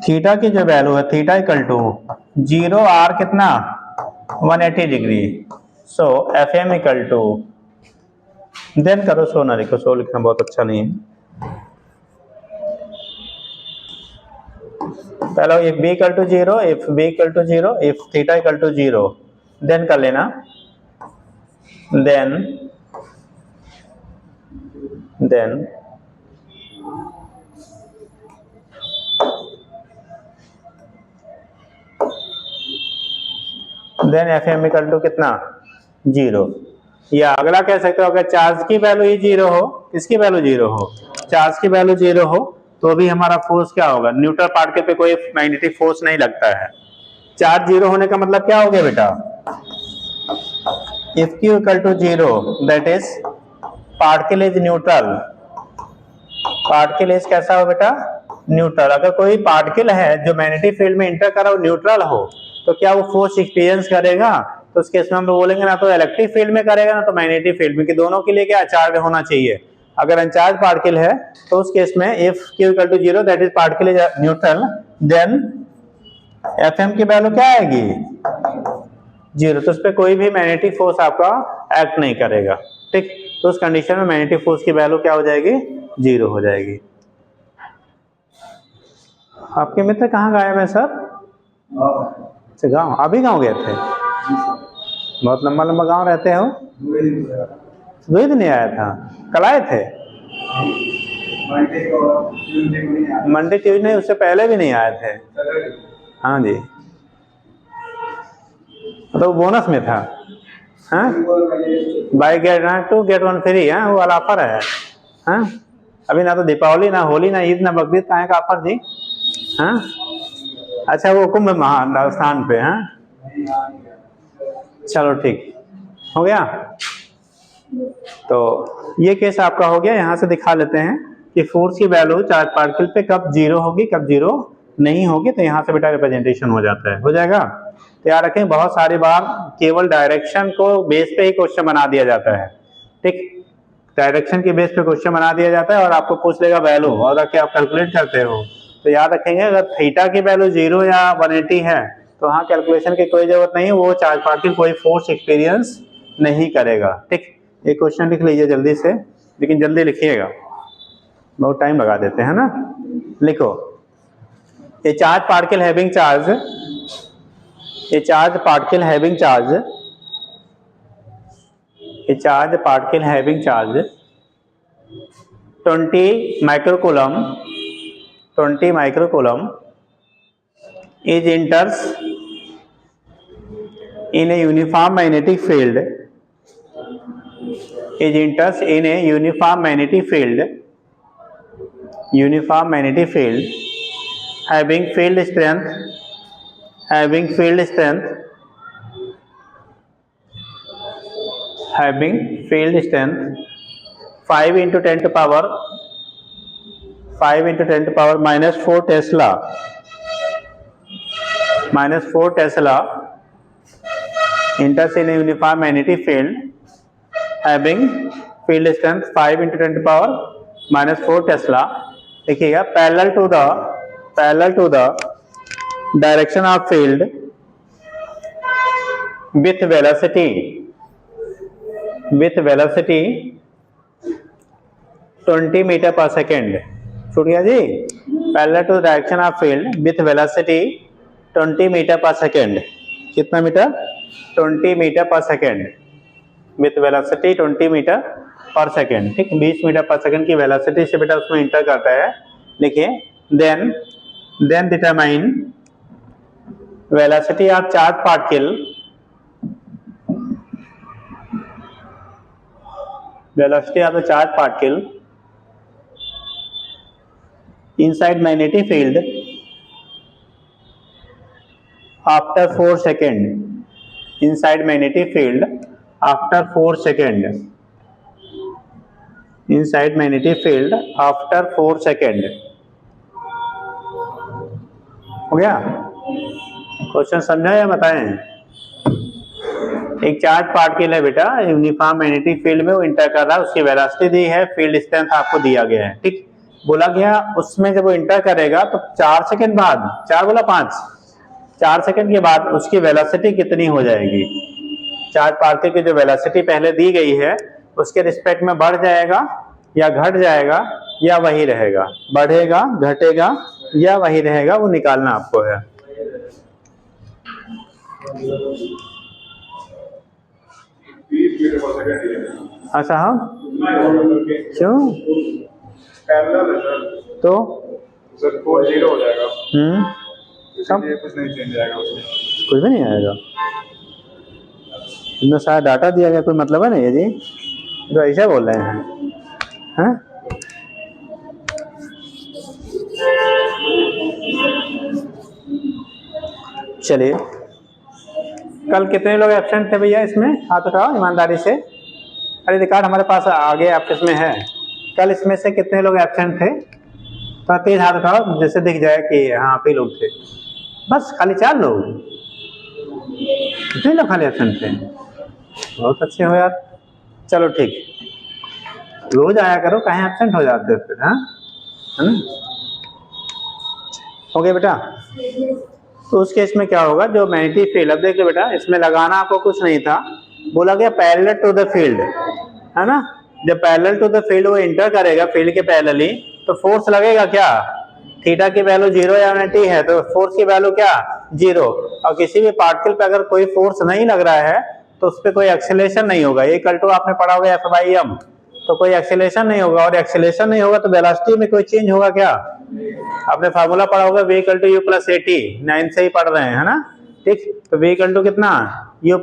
theta की जो वैल्यू है, theta equal to zero, or कितना, 180 degree, so FM equal to, then करो, so ना लिखो, सो लिखना बहुत अच्छा नहीं है। पहला if B equal to zero, if B equal to zero, if theta equal to zero, then कर लेना, then then FM equal to कितना 0। या अगला कह सकते हो अगर चार्ज की वैल्यू ही 0 हो, किसकी वैल्यू 0 हो, चार्ज की वैल्यू 0 हो तो भी हमारा फोर्स क्या होगा, न्यूट्रल पार्टिकल पे कोई मैग्नेटिक फोर्स नहीं लगता है। चार्ज 0 होने का मतलब क्या हो गया बेटा, if Q equal to 0 that is particle is neutral. Particle is कैसा हो बेटा, न्यूट्रल। अगर कोई पार्टिकल है जो मैग्नेटिक फील्ड में इंटर कर रहा हो, न्यूट्रल हो, तो क्या वो फोर्स एक्सपीरियंस करेगा, तो उस केस में हम बोलेंगे ना तो इलेक्ट्रिक फील्ड में करेगा ना तो मैग्नेटिक फील्ड में, कि दोनों के लिए क्या चार्ज होना चाहिए। अगर अनचार्ज पार्टिकल है तो उस केस में if Q equal to 0 that is particle is neutral, then Fm की वैल्यू क्या आएगी 0, तो उस पर कोई भी मैग्नेटिक फोर्स आपका एक्ट नहीं करेगा। ठीक, तो उस कंडीशन में मैग्नेटिक फोर्स की वैल्यू क्या हो जाएगी 0 हो जाएगी। आपके मित्र कहाँ गायब है सर? अच्छा गाँव, अभी गाँव गए थे? बहुत लंबा लंबा गाँव रहते हो? 2 दिन नहीं आया था, कल आए थे? मंडे ट्यूजडे, उससे पहले भी नहीं आए थे? हाँ जी, तो बोनस में था। हाँ, बाय गेट 2 गेट 1 फ्री है, वो वाला ऑफर है। हाँ, अभी ना तो दीपावली, ना होली, ना ईद, ना बकरीद, कहाँ का ऑफर जी? हाँ, अच्छा वो कुंभ महास्थान पे। हाँ, चलो ठीक हो गया। तो ये केस आपका हो गया। यहाँ से दिखा लेते हैं कि फोर्स की वैल्यू चार्ज पार्टिकल पे कब 0 होगी, कब 0 नहीं होगी। तो यहाँ से बेटा रिप्रेजेंटेशन हो जाता है, हो जाएगा। तो याद रखें, बहुत सारी बार केवल डायरेक्शन को बेस पे ही क्वेश्चन बना दिया जाता है। ठीक, डायरेक्शन के बेस पे क्वेश्चन बना दिया जाता है और आपको पूछ लेगा वैल्यू, और रख के आप कैलकुलेट करते हो। तो याद रखेंगे, अगर थीटा की वैल्यू 0 या 180 है तो हाँ कैलकुलेशन की कोई जरूरत नहीं है, वो चार्ज पार्टिकल कोई फोर्स एक्सपीरियंस नहीं करेगा। ठीक, एक क्वेश्चन लिख लीजिए जल्दी से, लेकिन जल्दी लिखिएगा, बहुत टाइम लगा देते हैं ना। लिखो, ए charge particle having charge, A charge particle having charge, A charge particle having charge 20 microcoulomb, 20 microcoulomb is enters in a uniform magnetic field, is enters in a uniform magnetic field, uniform magnetic field having field strength, having field strength, having field strength 5 into 10 to power, 5 into 10 to power minus 4 Tesla, minus 4 Tesla enters in a uniform magnetic field having field strength 5 into 10 to power minus 4 Tesla। देखिएगा, parallel to the direction of field with velocity 20 metre per second. छूट गया जी, parallel to direction of field with velocity 20 metre per second. कितना metre? 20 metre per second, with velocity 20 metre per second. ठीक, 20 metre per second की velocity से बेटा उसमें inter करता है। देखिए, then determine velocity of charge particle, velocity of the charge particle inside magnetic field after 4 second, inside magnetic field after 4 second, inside magnetic field after 4 second। हो गया? Question समझा या बताएं? एक चार्ज पार्टिकल है बेटा, यूनिफॉर्म मैग्नेटिक फील्ड में वो इंटर कर रहा है, उसकी वेलोसिटी दी है, फील्ड स्ट्रेंथ आपको दिया गया है। ठीक, बोला गया उसमें जब वो इंटर करेगा तो 4 सेकंड बाद, 4 बोला 5, 4 सेकंड के बाद उसकी वेलोसिटी कितनी हो जाएगी। चार्ज पार्टिकल की जो वेलोसिटी पहले दी गई है उसके रिस्पेक्ट में बढ़ जाएगा या घट जाएगा या वही रहेगा, बढ़ेगा घटेगा या वही रहेगा, वो निकालना आपको है। अच्छा, हाँ क्यों? पैरेलल है सर। तो सर फोर्स 0 हो जाएगा। सब इसलिए कुछ नहीं चेंज आएगा उसमें। कुछ भी नहीं आएगा। इतना सारा डाटा दिया गया, कोई मतलब है नहीं है जी, तो ऐसा बोल रहे हैं, हैं? चलिए, कल कितने लोग एब्सेंट थे भैया इसमें, हाथ उठाओ ईमानदारी से। अरे रिकॉर्ड हमारे पास आगे आपके इसमें है। कल इसमें से कितने लोग एब्सेंट थे, तो तेज हाथ उठाओ जैसे दिख जाए कि हाँ आप ही लोग थे। बस खाली 4 लोग, कितने लोग खाली एब्सेंट थे? बहुत अच्छे हो यार। चलो ठीक, रोज आया करो, कहीं एब्सेंट हो जाते फिर, हाँ है ना। हो गया बेटा। तो उस केस में क्या होगा, जो मैग्नेटिक फील्ड, अब देख लो बेटा, इसमें लगाना आपको कुछ नहीं था, बोला गया पैरेलल टू द फील्ड, है ना। जब पैरेलल टू द फील्ड वो इंटर करेगा फील्ड के पैरेलली, तो फोर्स लगेगा क्या, थीटा की वैल्यू 0 या टी है, तो फोर्स की वैल्यू क्या 0। और किसी भी पार्टिकल पे अगर कोई फोर्स नहीं लग रहा है तो उस पर कोई एक्सेलरेशन नहीं होगा। ये इक्वल टू आपने पढ़ा होगा F/m, तो कोई एक्सेलरेशन नहीं होगा, और एक्सेलरेशन नहीं होगा तो वेलोसिटी में कोई चेंज होगा क्या, आपने फार्मूला पढ़ा होगा v = u + at, 9 से ही पढ़ रहे हैं, है ना। ठीक, तो v = कितना u +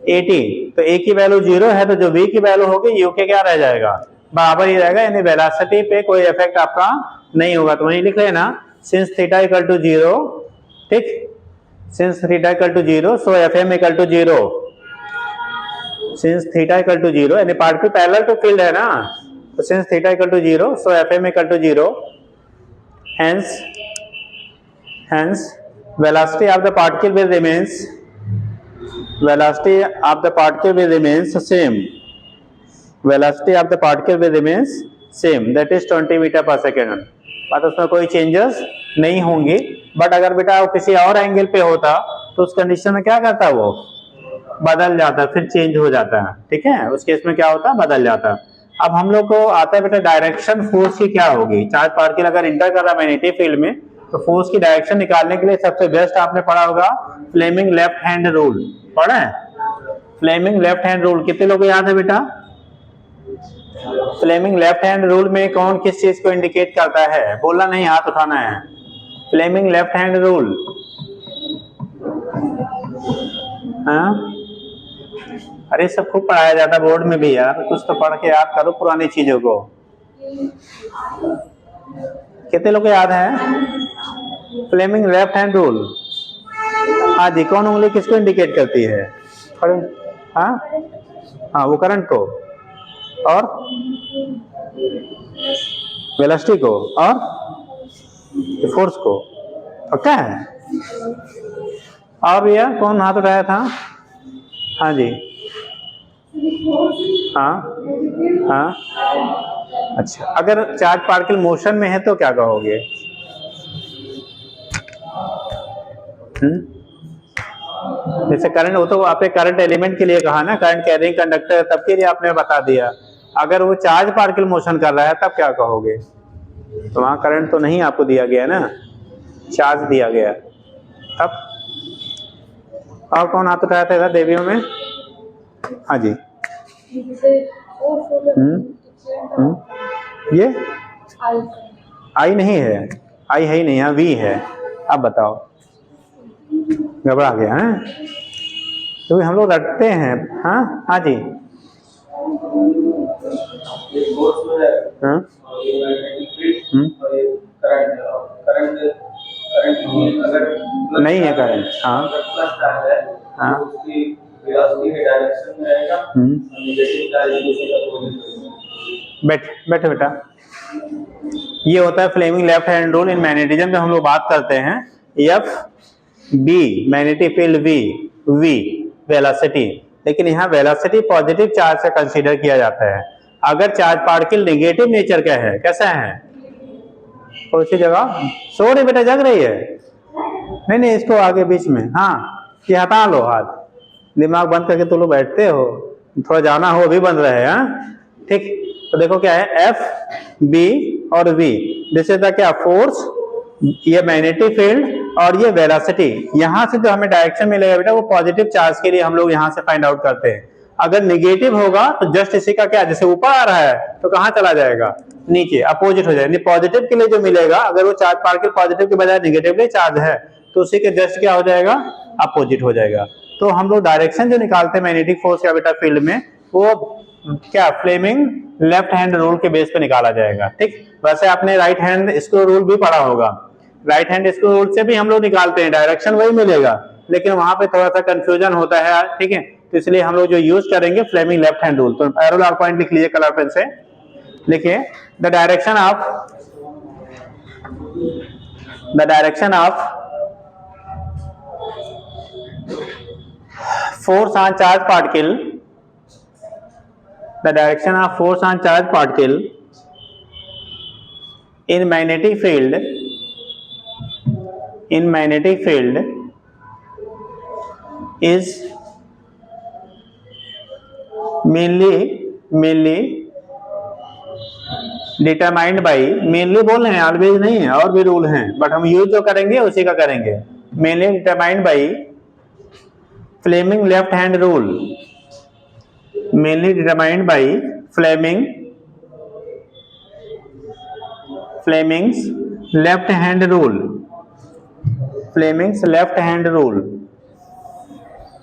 at, तो a की वैल्यू 0 है, तो जो v की वैल्यू होगी u के क्या रह जाएगा, बराबर ही रहेगा, यानी वेलोसिटी पे कोई इफेक्ट आपका नहीं होगा। तो वहीं लिख लेना, सिंस थीटा = 0, ठीक, सिंस थीटा = 0, सो Fm = 0, सिंस थीटा = 0, यानी पार्टिकल पैरेलल टू फील्ड है ना, तो since theta = 0, so Fm = 0, hence velocity of the particle will remains same, velocity of the particle will remains same, that is 20 metre per second. बात उसमें कोई changes नहीं होंगी। But अगर बेटा वो किसी और एंगल पे होता तो उस कंडीशन में क्या करता, वो बदल जाता, फिर चेंज हो जाता है, ठीक है, उस केस में क्या होता, बदल जाता। अब हम लोग को आता है बेटा डायरेक्शन फोर्स की क्या होगी। चार्ज पार्टिकल अगर इंटर कर रहा है मैग्नेटिक फील्ड में, तो फोर्स की डायरेक्शन निकालने के लिए सबसे बेस्ट आपने पढ़ा होगा फ्लेमिंग लेफ्ट हैंड रूल, पढ़ा है फ्लेमिंग लेफ्ट हैंड रूल। कितने लोग याद है बेटा, फ्लेमिंग लेफ्ट हैंड रूल में कौन किस चीज को इंडिकेट करता है, बोलना नहीं, हाथ उठाना है। फ्लेमिंग लेफ्ट हैंड रूल, हाँ, अरे सब खूब पढ़ाया जाता बोर्ड में भी यार, कुछ तो पढ़ के याद करो पुरानी चीजों को। कितने लोग याद है फ्लेमिंग लेफ्ट हैंड रूल? हाँ जी, कौन उंगली किसको इंडिकेट करती है, हाँ हाँ, वो करंट को, और वेलोसिटी को, और फोर्स को, पक्का है। और भैया कौन हाथ उठाया था, हाँ जी, हाँ हाँ, अच्छा, अगर चार्ज पार्टिकल मोशन में है तो क्या कहोगे, जैसे करंट, वो तो आपने करंट एलिमेंट के लिए कहा ना, करंट कैरिंग कंडक्टर, तब के लिए आपने बता दिया। अगर वो चार्ज पार्टिकल मोशन कर रहा है तब क्या कहोगे, तो वहां करंट तो नहीं आपको दिया गया ना, चार्ज दिया गया तब। और कौन हाथ उठाया था इधर देवियों में, हाँ जी, ये आई नहीं है, आई है ही नहीं, यहाँ वी है। अब बताओ, घबरा गया है, क्योंकि हम लोग रटते हैं, हाँ हाँ जी, हाँ नहीं है करंट, हाँ हाँ, बैठे बेटा, ये होता है Fleming left hand rule in magnetism. जब हम लोग बात करते हैं F B magnetic field, V velocity, लेकिन यहाँ वेलोसिटी पॉजिटिव चार्ज से कंसीडर किया जाता है। अगर चार्ज पार्टिकल नेगेटिव नेचर का है, कैसा है, और उसी जगह सो रही बेटा, जग रही है, नहीं इसको आगे बीच में, हाँ ये हटा लो हाथ, दिमाग बंद करके तो लोग बैठते हो, थोड़ा जाना हो, अभी बंद रहे, हाँ ठीक। तो देखो क्या है, एफ बी और वी, दिस इज द क्या फोर्स, ये मैग्नेटिक फील्ड और ये वेलोसिटी। यहां से जो हमें डायरेक्शन मिलेगा बेटा वो पॉजिटिव चार्ज के लिए हम लोग यहां से फाइंड आउट करते हैं। अगर नेगेटिव होगा तो जस्ट इसी का क्या, जैसे ऊपर आ रहा है तो कहाँ चला जाएगा, नीचे, अपोजिट हो जाएगा। पॉजिटिव के लिए जो मिलेगा, अगर वो चार्ज पार्टिकल पॉजिटिव के बजाय नेगेटिवली चार्ज है तो उसी के जस्ट क्या हो जाएगा, अपोजिट हो जाएगा। तो हम लोग डायरेक्शन जो निकालते हैं मैग्नेटिक फोर्स या बेटा फील्ड में, वो क्या फ्लेमिंग लेफ्ट हैंड रूल के बेस पे निकाला जाएगा। ठीक, वैसे आपने राइट हैंड स्क्रू रूल भी पढ़ा होगा, राइट हैंड स्क्रू रूल से भी हम लोग निकालते हैं, डायरेक्शन वही मिलेगा, लेकिन वहां पे थोड़ा सा कंफ्यूजन होता है। ठीक है, तो इसलिए हम लोग जो यूज करेंगे फ्लेमिंग लेफ्ट हैंड रूल। तो एरो लाल पॉइंट लिख लीजिए कलर पेन से, लिखिए the direction of force on charge particle, the direction of force on charge particle in magnetic field is mainly determined by, mainly बोल रहे हैं, always नहीं है, और भी रूल हैं, बट हम यूज जो करेंगे उसी का करेंगे। mainly determined by Fleming left hand rule, mainly determined by Fleming's left hand rule,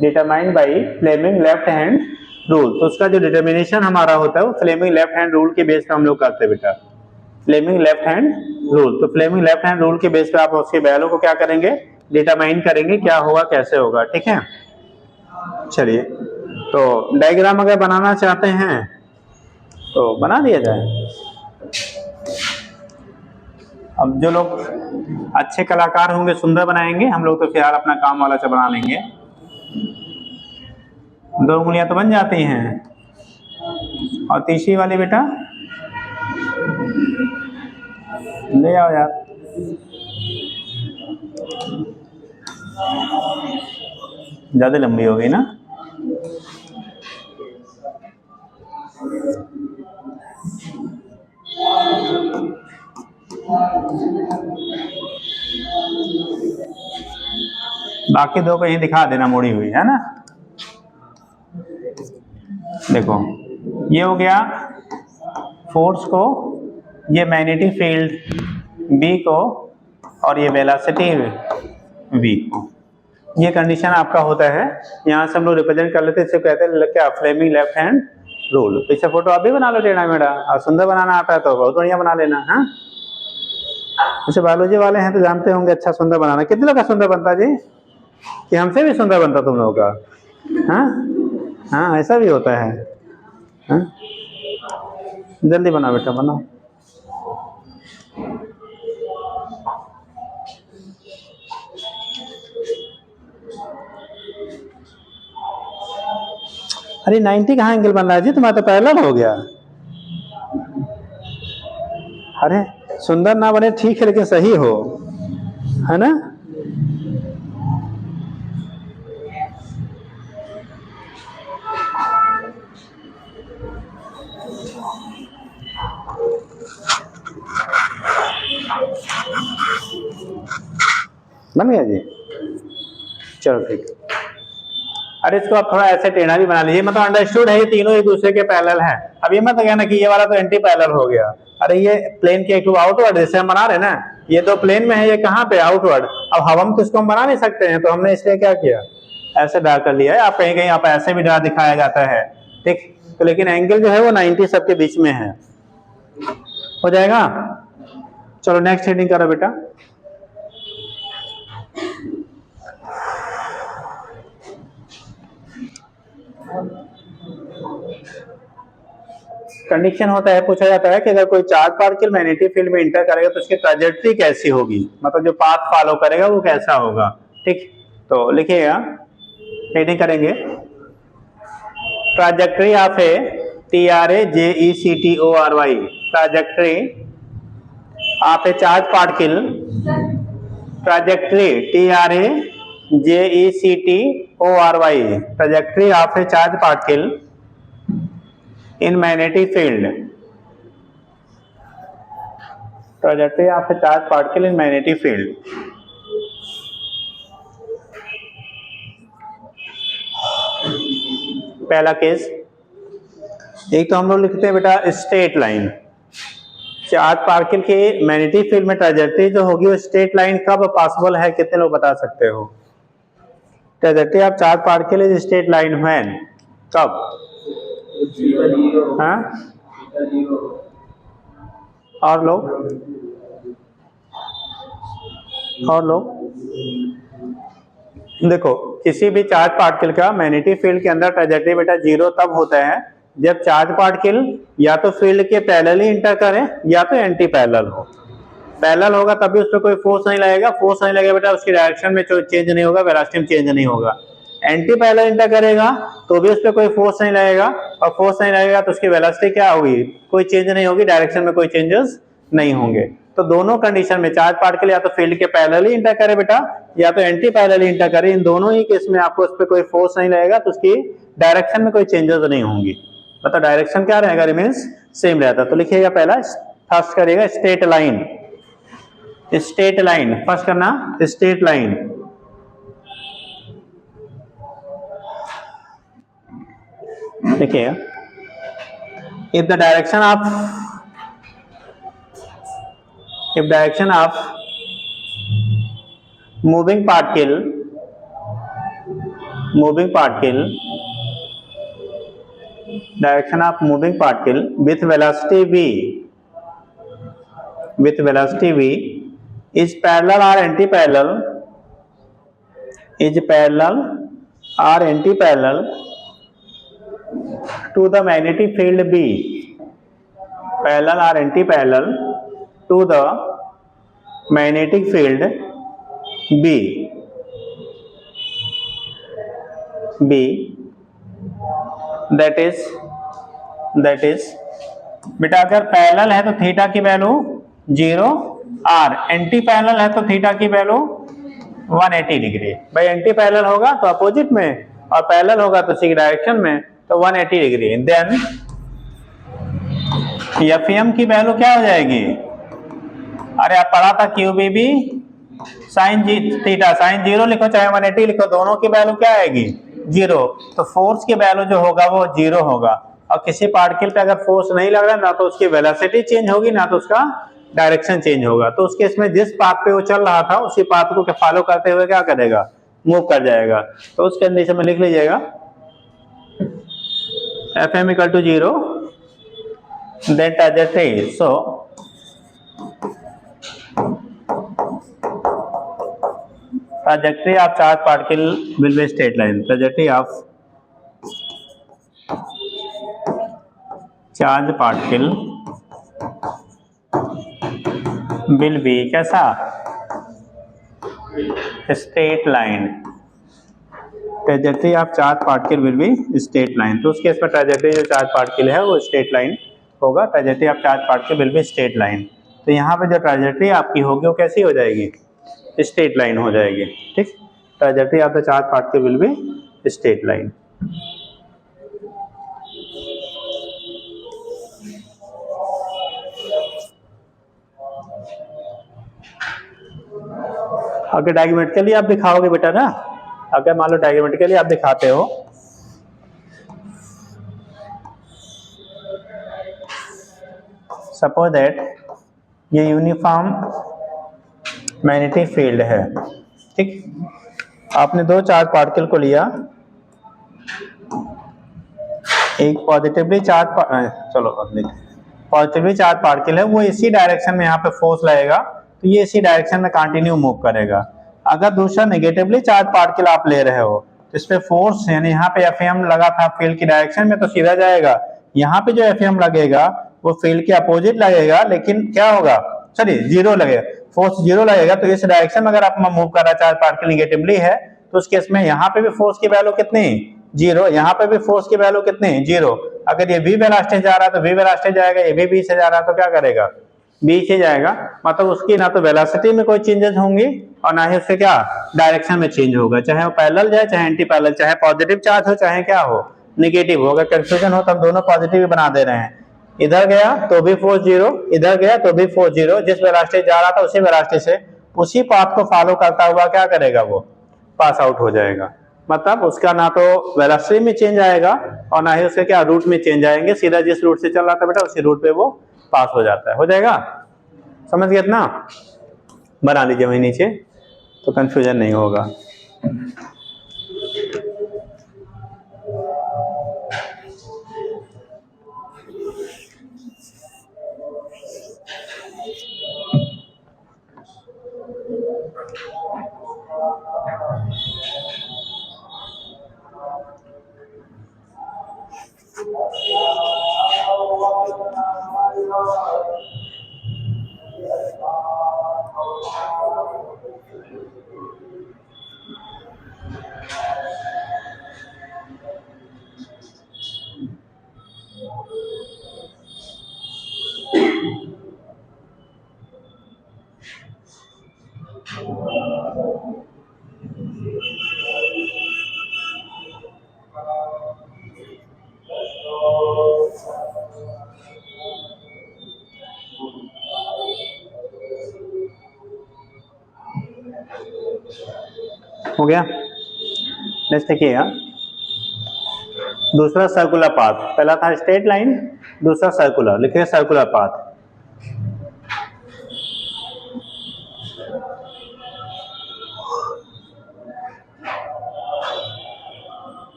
determined by Fleming left hand rule। तो उसका जो डिटर्मिनेशन हमारा होता है वो फ्लेमिंग लेफ्ट हैंड रूल के बेस पे हम लोग करते हैं बेटा, फ्लेमिंग लेफ्ट हैंड रूल। तो फ्लेमिंग लेफ्ट हैंड रूल के बेस पे आप उसके वैल्यू को क्या करेंगे, डिटरमाइन करेंगे, क्या होगा कैसे होगा। ठीक है, चलिए तो डायग्राम अगर बनाना चाहते हैं तो बना दिया जाए। अब जो लोग अच्छे कलाकार होंगे सुंदर बनाएंगे, हम लोग तो फिलहाल अपना काम वाला से बना लेंगे। 2 उंगलियां तो बन जाती हैं, और तीसरी वाली बेटा ले आओ यार, ज्यादा लंबी हो गई ना। बाकी 2 को यही दिखा देना, मुड़ी हुई है ना। देखो ये हो गया फोर्स को, ये मैग्नेटिक फील्ड B को, और ये वेलोसिटी V को। ये कंडीशन आपका होता है, यहाँ से हम लोग रिप्रेजेंट कर लेते हैं, इसे कहते हैं क्या, फ्लेमिंग लेफ्ट हैंड रूल। पीछे फोटो आप भी बना लो टेढ़ा मेढ़ा, और सुंदर बनाना आता है तो बहुत बढ़िया बना लेना। हाँ, जैसे बायोलॉजी वाले हैं तो जानते होंगे अच्छा सुंदर बनाना। कितने लोग का सुंदर बनता जी, कि हमसे भी सुंदर बनता तुम लोगों का? हाँ हाँ, ऐसा भी होता है। हाँ, जल्दी बनाओ बेटा, बनाओ। अरे 90 कहाँ एंगल बन रहा है जी, तुम्हारा तो पैरेलल हो गया। अरे सुंदर ना बने ठीक है, लेकिन सही हो, है ना। बन गया जी, चलो ठीक। अरे इसको आप थोड़ा ऐसे टेढ़ा भी बना लीजिए, मतलब अंडरस्टूड है ये तीनों एक दूसरे के पैरेलल हैं। अब ये मत कहना कि ये वाला तो एंटी पैरेलल हो गया। अरे ये प्लेन के एक आउटवर्ड जैसे हम बना रहे ना, ये तो प्लेन में है, ये कहाँ पे आउटवर्ड। अब हम तो इसको हम बना नहीं सकते हैं, तो हमने इसलिए क्या किया, ऐसे ड्रा कर लिया है। आप कहीं कहीं आप ऐसे भी ड्रा दिखाया जाता है, ठीक। तो लेकिन एंगल जो है वो 90 सबके बीच में है, हो जाएगा। चलो नेक्स्ट हेडिंग करो बेटा। कंडीशन होता है, पूछा जाता है कि अगर कोई चार्ज पार्टिकल मैग्नेटिक फील्ड में इंटर करेगा तो उसकी ट्रैजेक्टरी कैसी होगी, मतलब जो पाथ फॉलो करेगा वो कैसा होगा। ठीक, तो लिखिएगा, हेडिंग करेंगे trajectory of A TRAJECTORY, trajectory of A charge particle, trajectory TRAJECTORY, trajectory of A charge particle in magnetic field, trajectory of a charged particle in magnetic field। पहला केस। एक तो हम लोग लिखते हैं बेटा स्ट्रेट लाइन, चार्ज पार्टिकल के magnetic field में ट्रैजेक्टरी जो होगी वो स्ट्रेट लाइन कब पॉसिबल है, कितने लोग बता सकते हो? Trajectory of charge particle is straight line when, कब? हाँ, और लोग देखो, किसी भी चार्ज पार्टिकल का मैग्नेटिक फील्ड के अंदर ट्रैजेक्टरी बेटा जीरो तब होता है जब चार्ज पार्टिकल या तो फील्ड के पैरेलली इंटर करे या तो एंटी पैरेलल हो। पैरेलल होगा तब भी उस पर कोई फोर्स नहीं लगेगा, फोर्स नहीं लगेगा बेटा उसकी डायरेक्शन में चेंज नहीं होगा, वेलोसिटी में चेंज नहीं होगा। एंटी पैरेलल इंटर करेगा तो भी उस पर कोई फोर्स नहीं लगेगा, और फोर्स नहीं लगेगा तो उसकी वेलोसिटी क्या होगी, कोई चेंज नहीं होगी, डायरेक्शन में कोई चेंजेस नहीं होंगे। तो दोनों कंडीशन में चार्ज पार्टिकल या तो फील्ड के पैरेलली इंटर करे बेटा या तो एंटी पैरेलली इंटर करे, इन दोनों ही केस में आपको उस पर कोई फोर्स नहीं लगेगा तो उसकी डायरेक्शन में कोई चेंजेस नहीं होंगी, मतलब डायरेक्शन क्या रहेगा, रिमेन्स सेम रहता। तो लिखिएगा पहला, फर्स्ट करिएगा straight line, straight line first करना, स्ट्रेट लाइन। देखिएगा, if the direction of moving particle direction of moving particle with velocity v is parallel or anti-parallel, to the magnetic field B, parallel or anti-parallel to the magnetic field B, that is बेटा अगर parallel है तो theta की value 0 और anti parallel है तो theta की value 180 degree. भाई एंटी पैरेलल होगा तो अपोजिट में और पैरेलल होगा तो उसी की डायरेक्शन में, तो 180 डिग्री। देन एफएम की वैल्यू क्या हो जाएगी, अरे आप पढ़ा था QBB साइन थीटा, साइन 0 लिखो चाहे 180 लिखो, दोनों की वैल्यू क्या आएगी 0। तो फोर्स की वैल्यू जो होगा वो 0 होगा, और किसी पार्टिकल पे अगर फोर्स नहीं लग रहा ना तो उसकी वेलोसिटी चेंज होगी ना तो उसका डायरेक्शन चेंज होगा। तो उस केस में जिस पाथ पे वो चल रहा था उसी पाथ को फॉलो करते हुए क्या करेगा, मूव कर जाएगा। तो उस कंडीशन में लिख लीजिएगा Fm equal to 0, then trajectory, so trajectory of charge particle will be straight line, trajectory of charge particle will be कैसा, straight line, trajectory of charge particle will be straight line. तो उस case में trajectory जो charge particle है वो straight line होगा, trajectory of charge particle will be straight line. तो यहाँ पे जो ट्रैजेक्टरी आपकी होगी वो कैसी हो जाएगी, स्ट्रेट लाइन हो जाएगी। ठीक, trajectory of the charge particle will be straight line. अगर डायग्रामेटिकली आप दिखाओगे बेटा ना, अगर मान लो डायग्रामेटिकली आप दिखाते हो, सपोज दैट ये यूनिफॉर्म मैग्नेटिक फील्ड है, ठीक, आपने दो चार्ज पार्टिकल को लिया, एक पॉजिटिवली चार्ज पार्टिकल है, वो इसी डायरेक्शन में यहाँ पे फोर्स लगेगा तो ये इसी डायरेक्शन में कंटिन्यू मूव करेगा। अगर दूसरा नेगेटिवली चार्ज पार्टिकल आप ले रहे हो तो इस पे फोर्स यानी यहाँ पे एफएम लगा था फील्ड की डायरेक्शन में तो सीधा जाएगा, यहाँ पे जो एफएम लगेगा वो फील्ड के अपोजिट लगेगा, लेकिन क्या होगा, सॉरी 0 लगेगा, फोर्स 0 लगेगा। तो इस डायरेक्शन में अगर आप मूव कर रहा है चार्ज पार्टिकल नेगेटिवली है तो उस केस में यहाँ पे भी फोर्स की वैल्यू कितनी 0, यहाँ पे भी फोर्स की वैल्यू कितनी 0। अगर ये v वेलोसिटी जा रहा है तो v वेलोसिटी जाएगा, ये भी से जा रहा है तो क्या करेगा, b से जाएगा। मतलब उसकी ना तो वेलोसिटी में कोई चेंजेस होंगी और ना ही उससे क्या डायरेक्शन में चेंज होगा, चाहे वो पैरेलल जाए चाहे एंटी पैरेलल, चाहे पॉजिटिव चार्ज हो चाहे क्या हो नेगेटिव हो। अगर कंफ्यूजन हो तो हम दोनों पॉजिटिव ही बना दे रहे हैं, इधर गया तो भी फोर्स 0, इधर गया तो भी फोर्स 0, जिस वेलोसिटी जा रहा था उसी वेलोसिटी से उसी पाथ को फॉलो करता हुआ क्या करेगा, वो पास आउट हो जाएगा। मतलब उसका ना तो वेलोसिटी में चेंज आएगा और ना ही उसके क्या रूट में चेंज आएंगे, सीधा जिस रूट से चल रहा था बेटा उसी रूट पे वो पास हो जाता है। हो जाएगा, समझ गए इतना? बना लीजिए वहीं नीचे तो कंफ्यूजन नहीं होगा। हो गया? नेक्स्ट देखिएगा, दूसरा सर्कुलर पाथ, पहला था स्ट्रेट लाइन, दूसरा सर्कुलर, लिखिए सर्कुलर पाथ।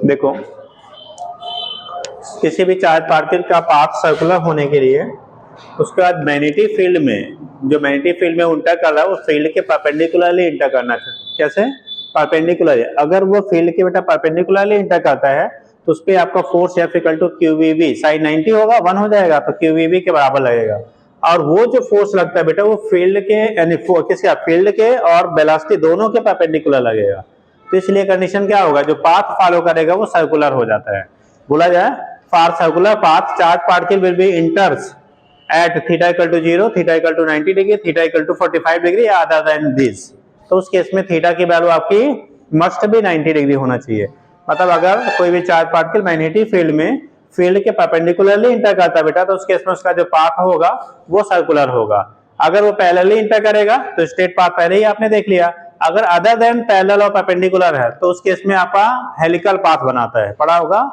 देखो किसी भी चार्ज पार्टिकल का पाथ सर्कुलर होने के लिए उसके बाद मैग्नेटिक फील्ड में, जो मैग्नेटिक फील्ड में इंटर कर रहा है उस फील्ड के परपेंडिकुलरली इंटर करना चाहिए। कैसे? परपेंडिकुलर। अगर वो फील्ड के बेटा परपेंडिकुलरली इंटर करता है तो उस पर आपका force F equal to QVB, sine 90 होगा, 1 हो जाएगा तो QVB के बराबर लगेगा। और वो जो फोर्स लगता है बेटा वो फील्ड के यानी किसका, फील्ड के और वेलोसिटी दोनों के परपेंडिकुलर लगेगा। तो इसलिए कंडीशन क्या होगा, जो पाथ फॉलो करेगा वो सर्कुलर हो जाता है। बोला जाए for circular path charge particle will be इंटर्स at theta equal to 0, theta equal to 90 degree, theta equal to 45 degree या अदर देन दिस। तो उस केस में थीटा की वैल्यू आपकी मस्ट भी 90 डिग्री होना चाहिए। मतलब अगर कोई भी चार्ज पार्टिकल मैग्नेटिक फील्ड में फील्ड के परपेंडिकुलरली इंटर करता है बेटा तो उस केस में उसका जो पाथ होगा वो सर्कुलर होगा। अगर वो पैरेलली इंटर करेगा तो स्ट्रेट पाथ पहले ही आपने देख लिया। अगर अदर देन पैरेलल और परपेंडिकुलर है तो उस केस में आपका हेलिकल पाथ बनाता है, पढ़ा होगा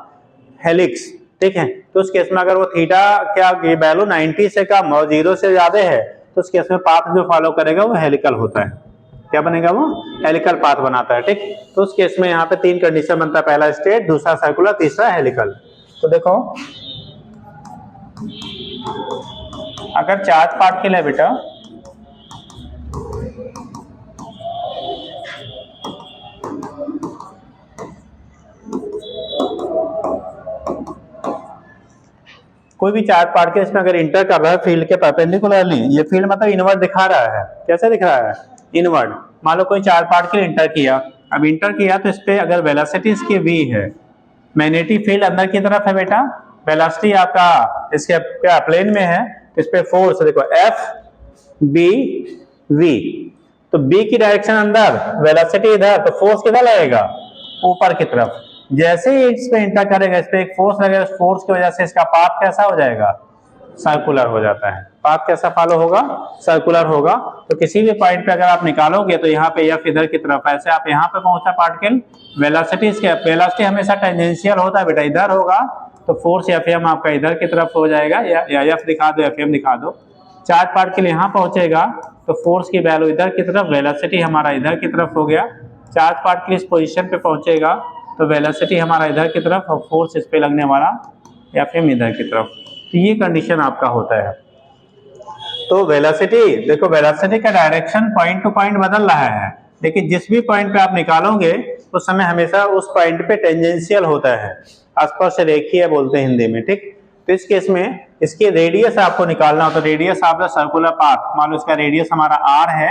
हेलिक्स, ठीक है। तो उस केस में अगर वो थीटा क्या वैल्यू 90 से कम और 0 से ज्यादा है तो उस केस में पाथ जो फॉलो करेगा वो हेलिकल होता है। क्या बनेगा? वो हेलिकल पाथ बनाता है, ठीक। तो उस केस में यहाँ पे 3 कंडीशन बनता है, पहला स्ट्रेट, दूसरा सर्कुलर, तीसरा हेलिकल। तो देखो अगर चार्ज पार्टिकल है बेटा कोई भी चार्ज पार्टिकल इसमें अगर इंटर कर रहा है फील्ड के परपेंडिकुलरली, ये फील्ड मतलब इनवर्ड दिखा रहा है। कैसे दिख रहा है? इनवर्ड। मान लो कोई चार्ज पार्टिकल इंटर किया, अब इंटर किया तो इस पे अगर वेलोसिटी इसकी v है, मैग्नेटिक फील्ड अंदर की तरफ है बेटा, वेलोसिटी आपका इसके क्या प्लेन में है, इस पे फोर्स देखो F B V, तो B की डायरेक्शन अंदर, वेलोसिटी इधर, तो फोर्स किधर लगेगा? ऊपर की तरफ। जैसे ही इस पे इंटर करेगा इस पे एक फोर्स लगेगा, उस फोर्स की वजह से इसका पाथ कैसा हो जाएगा? सर्कुलर हो जाता है। पाथ कैसा फॉलो होगा? सर्कुलर होगा। तो किसी भी पॉइंट पे अगर आप निकालोगे तो यहाँ पे F इधर की तरफ, ऐसे आप यहाँ पे पहुंचा पार्टिकल, वेलोसिटी इसके, वेलोसिटी हमेशा टेंजेंशियल होता है बेटा, इधर होगा तो फोर्स Fm आपका इधर की तरफ हो जाएगा, या F दिखा दो, Fm दिखा दो। चार्ज पार्टिकल यहाँ पहुंचेगा तो फोर्स की वैल्यू इधर की तरफ, वेलोसिटी हमारा इधर की तरफ हो गया। चार्ज पार्टिकल इस पोजीशन पे पहुंचेगा तो वेलोसिटी हमारा इधर की तरफ और फोर्स इस पे लगने वाला Fm इधर की तरफ। तो ये कंडीशन आपका होता है। तो वेलोसिटी देखो, वेलोसिटी का डायरेक्शन पॉइंट टू पॉइंट बदल रहा है, लेकिन जिस भी पॉइंट पे आप निकालोगे उस समय हमेशा उस पॉइंट पे टेंजेंशियल होता है, आसपास से रेखीय बोलते हैं हिंदी में, ठीक। तो इस केस में इसकी रेडियस आपको निकालना हो तो radius of the circular path, मान लो इसका रेडियस हमारा r है,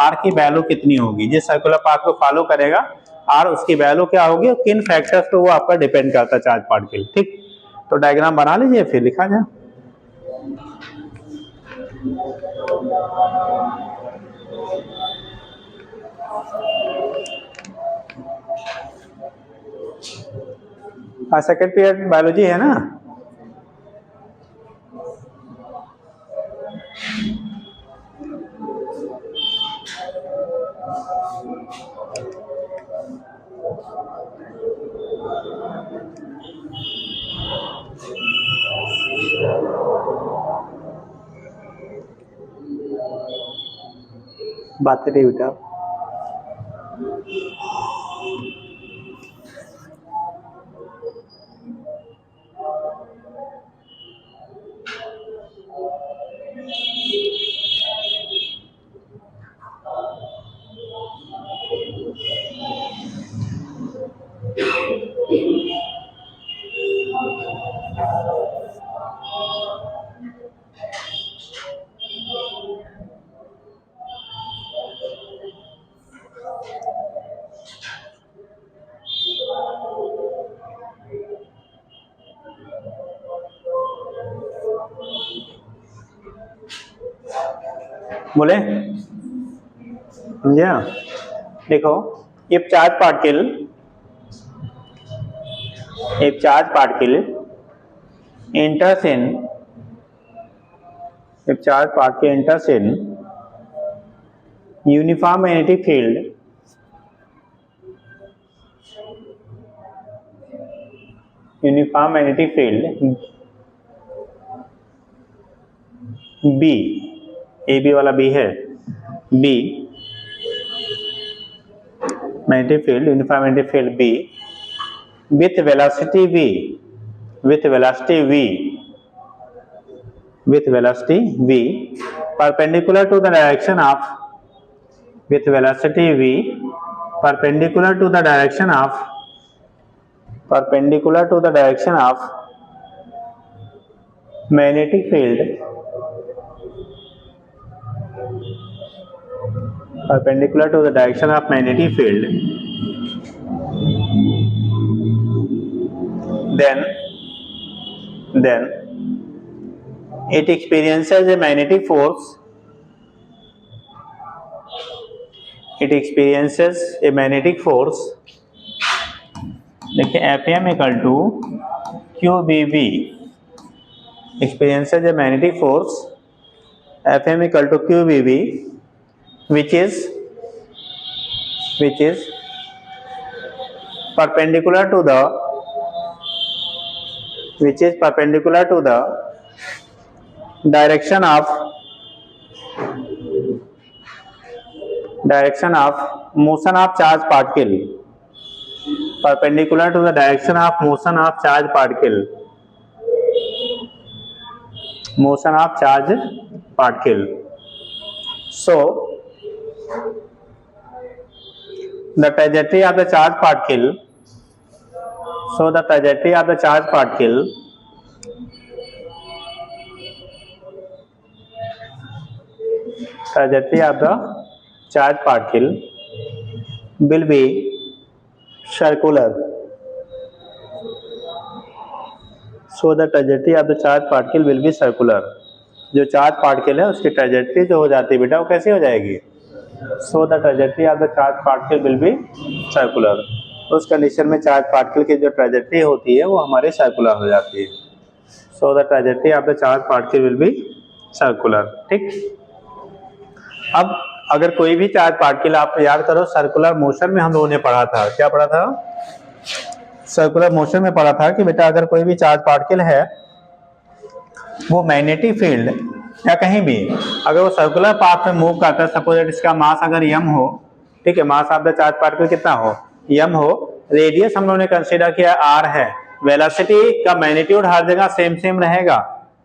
r की वैल्यू कितनी होगी? जिस सर्कुलर पाथ को फॉलो करेगा r उसकी वैल्यू क्या होगी, किन फैक्टर्स पे वो आपका डिपेंड करता है चार्ज पार्टिकल, ठीक। तो डायग्राम बना लीजिए फिर लिखा जाए। सेकंड पीरियड बायोलॉजी है ना? बात करिए बेटा। बोले समझे? देखो if charge particle enters in uniform magnetic field B, A B वाला बी है, B magnetic field, uniform magnetic field B with velocity v perpendicular to the direction of magnetic field, then it experiences a magnetic force देखिए Fm equal to QBB, experiences a magnetic force Fm equal to QBB which is perpendicular to the direction of motion of charge particle, perpendicular to the direction of motion of charge particle. So the trajectory of the charge particle will be circular. जो charge particle है उसकी trajectory जो हो जाती है बेटा वो कैसी हो जाएगी? So the trajectory of the charge particle will be circular. उस कंडीशन में चार्ज पार्टिकल की जो ट्रेजेक्टरी होती है वो हमारी सर्कुलर हो जाती है। So the trajectory of the charge particle will be circular. ठीक, अब अगर कोई भी चार्ज पार्टिकल, आप याद करो सर्कुलर मोशन में हम लोगों ने पढ़ा था, क्या पढ़ा था? सर्कुलर मोशन में पढ़ा था कि बेटा अगर कोई भी चार्ज पार्टिकल है वो मैग्नेटिक फील्ड या कहीं भी अगर वो सर्कुलर पाथ में मूव करता है, सपोज इसका मास अगर m हो, ठीक है, mass of the charge particle कितना हो? m हो, रेडियस हम लोगों ने कंसीडर किया r है, वेलोसिटी का मैग्नीट्यूड हर जगह सेम रहेगा,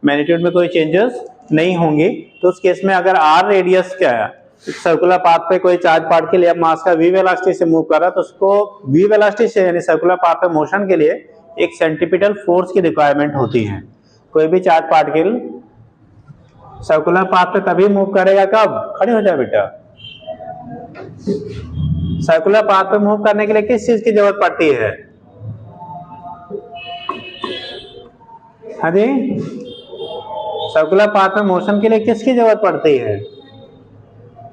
मैग्नीट्यूड में कोई चेंजेस नहीं होंगी। तो उस केस में अगर r रेडियस क्या है, सर्कुलर पाथ पे कोई चार्ज पार्टिकल या मास का v वेलोसिटी से मूव कर रहा है तो उसको v वेलोसिटी से यानी सर्कुलर पाथ पे मोशन के लिए एक सेंट्रीपिटल फोर्स की रिक्वायरमेंट होती है। कोई भी चार्ज पार्टिकल सर्कुलर पाथ पे तभी मूव करेगा कब? खड़े हो जाए बेटा। सर्कुलर पाथ पे मूव करने के लिए किस चीज की जरूरत पड़ती है? हाँ जी, सर्कुलर पाथ में मोशन के लिए किसकी जरूरत पड़ती है?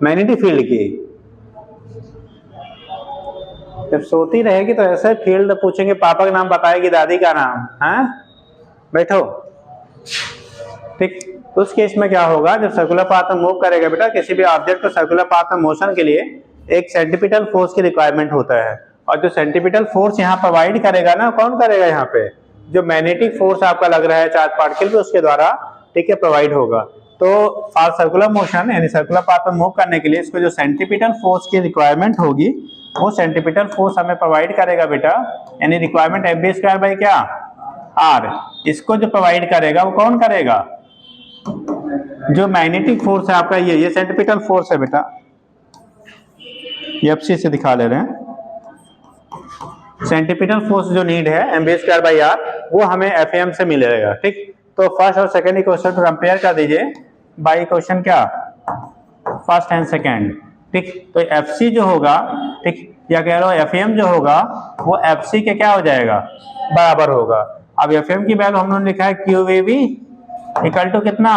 मैग्नेटिक फील्ड की। जब सोती रहेगी तो ऐसे फील्ड पूछेंगे, पापा का नाम बताएगी, दादी का नाम, हाँ बैठो, ठीक। उस केस में क्या होगा, जब सर्कुलर पाथ में मूव करेगा बेटा, किसी भी ऑब्जेक्ट को सर्कुलर पाथ में मोशन के लिए एक सेंट्रीपिटल फोर्स की रिक्वायरमेंट होता है, और जो सेंट्रीपिटल फोर्स यहाँ प्रोवाइड करेगा ना, कौन करेगा यहाँ पे, जो मैग्नेटिक फोर्स आपका लग रहा है चार्ज पार्टिकल पे उसके द्वारा, ठीक है, प्रोवाइड होगा। तो फॉर सर्कुलर मोशन यानी सर्कुलर पाथ पर मूव करने के लिए इसको जो सेंट्रीपिटल फोर्स की रिक्वायरमेंट होगी वो सेंट्रीपिटल फोर्स हमें प्रोवाइड करेगा बेटा, यानी requirement F B square by क्या, आर। इसको जो प्रोवाइड करेगा वो कौन करेगा, जो मैग्नेटिक फोर्स है आपका, ये सेंट्रीपिटल फोर्स है बेटा, ये एफसी से दिखा ले रहे हैं। सेंट्रीपिटल फोर्स जो नीड है M B square by R वो हमें एफ एम से मिलेगा, ठीक। तो फर्स्ट और सेकेंड इक्वेशन को कंपेयर कर दीजिए बाई इक्वेशन क्या, फर्स्ट एंड सेकेंड, ठीक। तो एफ सी जो होगा, ठीक, या कह लो एफ एम जो होगा वो एफ सी के क्या हो जाएगा, बराबर होगा। अब एफ एम की वैल्यू हम लोगों ने लिखा है Q V V equal to कितना,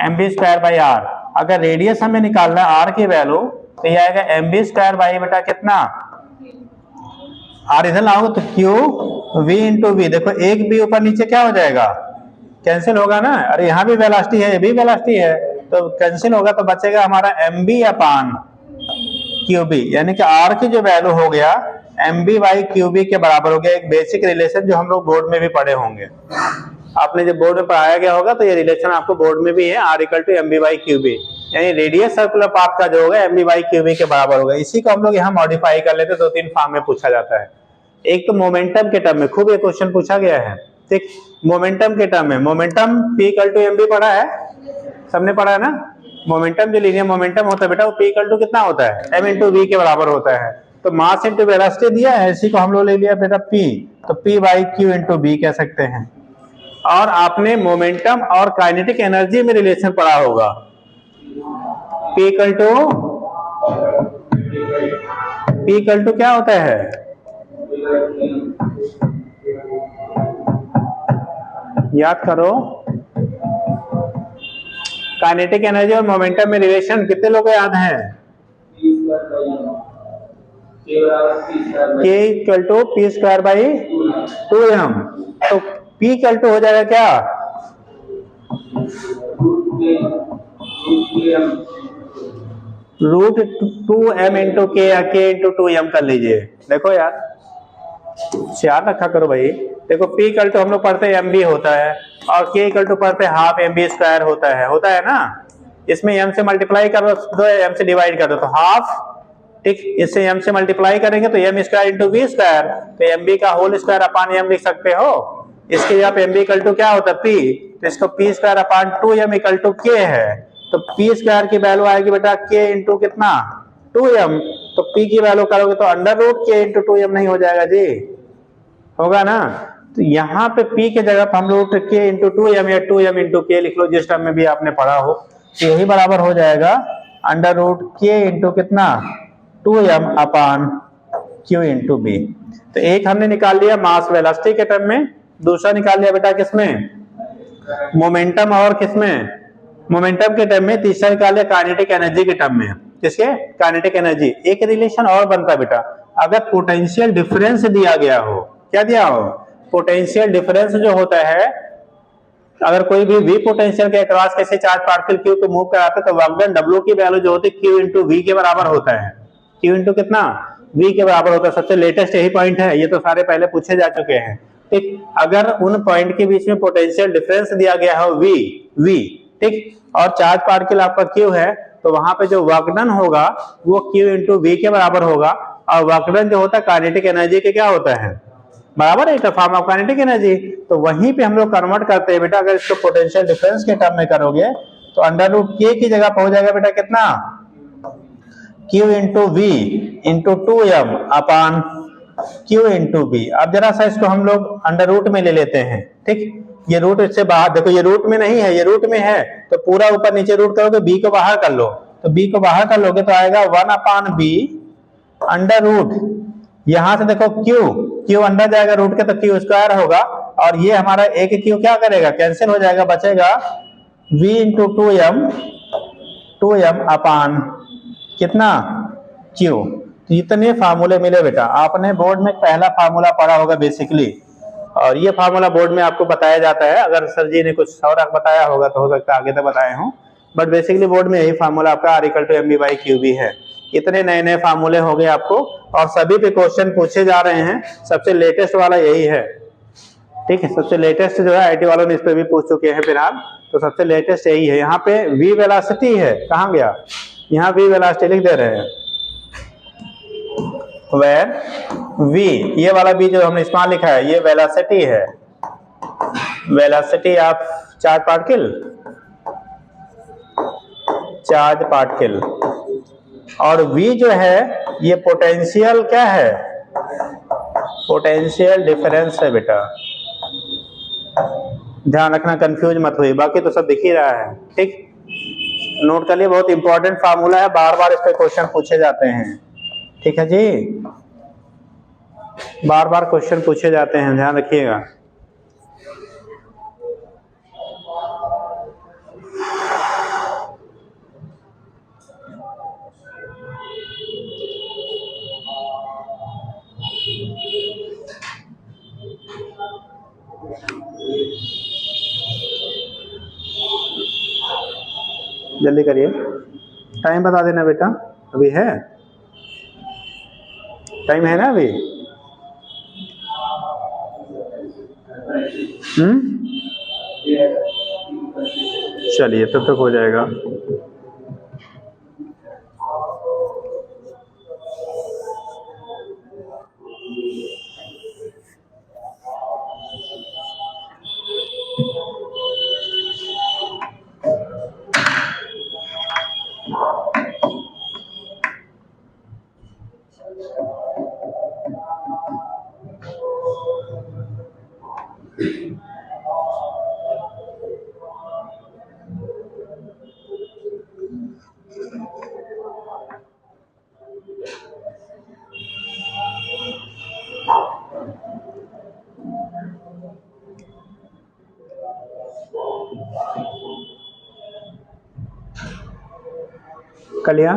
M B square by R. अगर रेडियस हमें निकालना है आर की वैल्यू तो ये आएगा एम बी स्क्वायर बाई बेटा कितना, आर इधर लाओ तो क्यू वी इंटू वी, देखो एक बी ऊपर नीचे क्या हो जाएगा, कैंसिल होगा ना, अरे यहाँ भी वेलोसिटी है, ये भी वेलोसिटी है, तो कैंसिल होगा तो बचेगा हमारा M B upon Q B, यानी कि आर की जो वैल्यू हो गया M B by Q B के बराबर हो गया। एक बेसिक रिलेशन जो हम लोग बोर्ड में भी पढ़े होंगे, आपने जब बोर्ड में पढ़ाया गया होगा तो ये रिलेशन आपको बोर्ड में भी है, R equal to M B by Q B, यानी रेडियस सर्कुलर पाथ का जो होगा M B by Q B के बराबर होगा। इसी को हम लोग यहाँ मॉडिफाई कर लेते, दो तीन फॉर्म में पूछा जाता है। एक तो मोमेंटम के टर्म में खूब ये क्वेश्चन पूछा गया है, ठीक। मोमेंटम के टर्म में, momentum P equal to M B पढ़ा है, सबने पढ़ा है ना। मोमेंटम जो लीनियर मोमेंटम होता है बेटा वो पी इक्वल टू कितना होता है, एम इंटू वी के बराबर होता है। तो मास इंटू वेलोसिटी दिया है, इसी को हम लोग ले लिया बेटा पी, तो P by Q into B कह सकते हैं। और आपने मोमेंटम और काइनेटिक एनर्जी में रिलेशन पढ़ा होगा, P इक्वल टू क्या होता है, याद करो, काइनेटिक एनर्जी और मोमेंटम में रिलेशन कितने लोगों को याद है, K equal to P square by 2m। तो P इक्वल टू हो जाएगा क्या, रूट 2m इंटू के या K इंटू 2m कर लीजिए। देखो यार याद रखा करो भाई, देखो P इक्वल टू हम लोग पढ़ते हैं mb होता है और K इक्वल टू पढ़ते हैं हाफ mb स्क्वायर होता है ना। इसमें m से मल्टीप्लाई करो दो, m से डिवाइड कर दो तो हाफ, ठीक। इससे m से मल्टीप्लाई करेंगे तो m square into V square, तो mb का होल स्क्वायर अपान m लिख सकते हो। इसके लिए आप mb इक्वल टू क्या होता है p, तो इसको p square upon 2m equal to k है, तो p स्क्वायर की वैल्यू आएगी बेटा k इंटू कितना 2m, तो p की वैल्यू करोगे तो under root k into 2m नहीं हो जाएगा जी, होगा ना। तो यहाँ पे p के जगह पर हम लोग k इंटू 2m या 2m इंटू k लिख लो, जिस टर्म में भी आपने पढ़ा हो, तो यही बराबर हो जाएगा अंडर रूट k इंटू कितना 2m upon q into B. तो एक हमने निकाल लिया मास वेलोसिटी के टर्म में, दूसरा निकाल लिया बेटा किसमें, मोमेंटम और किसमें, मोमेंटम के टर्म में, तीसरा निकाल लिया काइनेटिक एनर्जी के टर्म में। किसके, काइनेटिक एनर्जी। एक रिलेशन और बनता है बेटा, अगर पोटेंशियल डिफरेंस दिया गया हो, क्या दिया हो, पोटेंशियल डिफरेंस जो होता है, अगर कोई भी v पोटेंशियल के अक्रॉस कैसे चार्ज पार्टिकल q को मूव कराते तो वर्क डन w की वैल्यू जो होती है q इंटू वी के बराबर होता है, q इंटू कितना v के बराबर होता है। सबसे लेटेस्ट यही पॉइंट है, ये तो सारे पहले पूछे जा चुके हैं, ठीक। अगर उन पॉइंट के बीच में पोटेंशियल डिफरेंस दिया गया हो v, ठीक, और चार्ज पार्टिकल आपका q है, तो वहां पे जो वर्क डन होगा वो q इंटू वी के बराबर होगा, और वर्क डन जो होता है काइनेटिक एनर्जी के क्या होता है, बराबर है, फॉर्म ऑफ काइनेटिक एनर्जी। तो वहीं पे हम लोग कन्वर्ट करते हैं बेटा, अगर इसको पोटेंशियल डिफरेंस के टर्म में करोगे तो अंडर रूट k की जगह पर हो जाएगा बेटा कितना, q into V into 2m upon q into B. अब जरा सा इसको हम लोग अंडर रूट में ले लेते हैं, ठीक। ये रूट इससे बाहर, देखो ये रूट में नहीं है, ये रूट में है, तो पूरा ऊपर नीचे रूट करोगे, b को बाहर कर लो, तो b को बाहर कर लोगे तो आएगा 1 अपान बी अंडर रूट, यहां से देखो q अंदर जाएगा रूट के तो q स्क्वायर होगा, और ये हमारा एक q क्या करेगा, कैंसिल हो जाएगा, बचेगा v इंटू 2m अपान कितना q। तो इतने फार्मूले मिले बेटा, आपने बोर्ड में पहला फार्मूला पढ़ा होगा बेसिकली, और ये फार्मूला बोर्ड में आपको बताया जाता है। अगर सर जी ने कुछ और बताया होगा तो हो सकता है आगे तक बताए हों, बट बेसिकली बोर्ड में यही फार्मूला आपका r equal to mb by Q B है। इतने नए नए फार्मूले हो गए आपको, और सभी पे क्वेश्चन पूछे जा रहे हैं। सबसे लेटेस्ट वाला यही है, ठीक है, सबसे लेटेस्ट जो है आईटी वालों ने इस पे भी पूछ चुके हैं फिलहाल, तो सबसे लेटेस्ट यही है। यहाँ पे वी वेलोसिटी है, कहाँ गया, यहाँ वी वेलोसिटी लिख दे रहे हैं, वेर वी, ये वाला वी जो हमने इसमें लिखा है ये वेलोसिटी है, वेलोसिटी ऑफ चार्ज पार्टिकल, और v जो है ये पोटेंशियल क्या है, पोटेंशियल डिफरेंस है बेटा, ध्यान रखना कंफ्यूज मत हुई, बाकी तो सब दिख ही रहा है, ठीक। नोट कर लिए, बहुत इंपॉर्टेंट फार्मूला है, बार बार इस पे क्वेश्चन पूछे जाते हैं, ठीक है जी, बार बार क्वेश्चन पूछे जाते हैं, ध्यान रखिएगा। जल्दी करिए, टाइम बता देना बेटा, अभी है टाइम है ना अभी, चलिए तब तक हो जाएगा। कलिया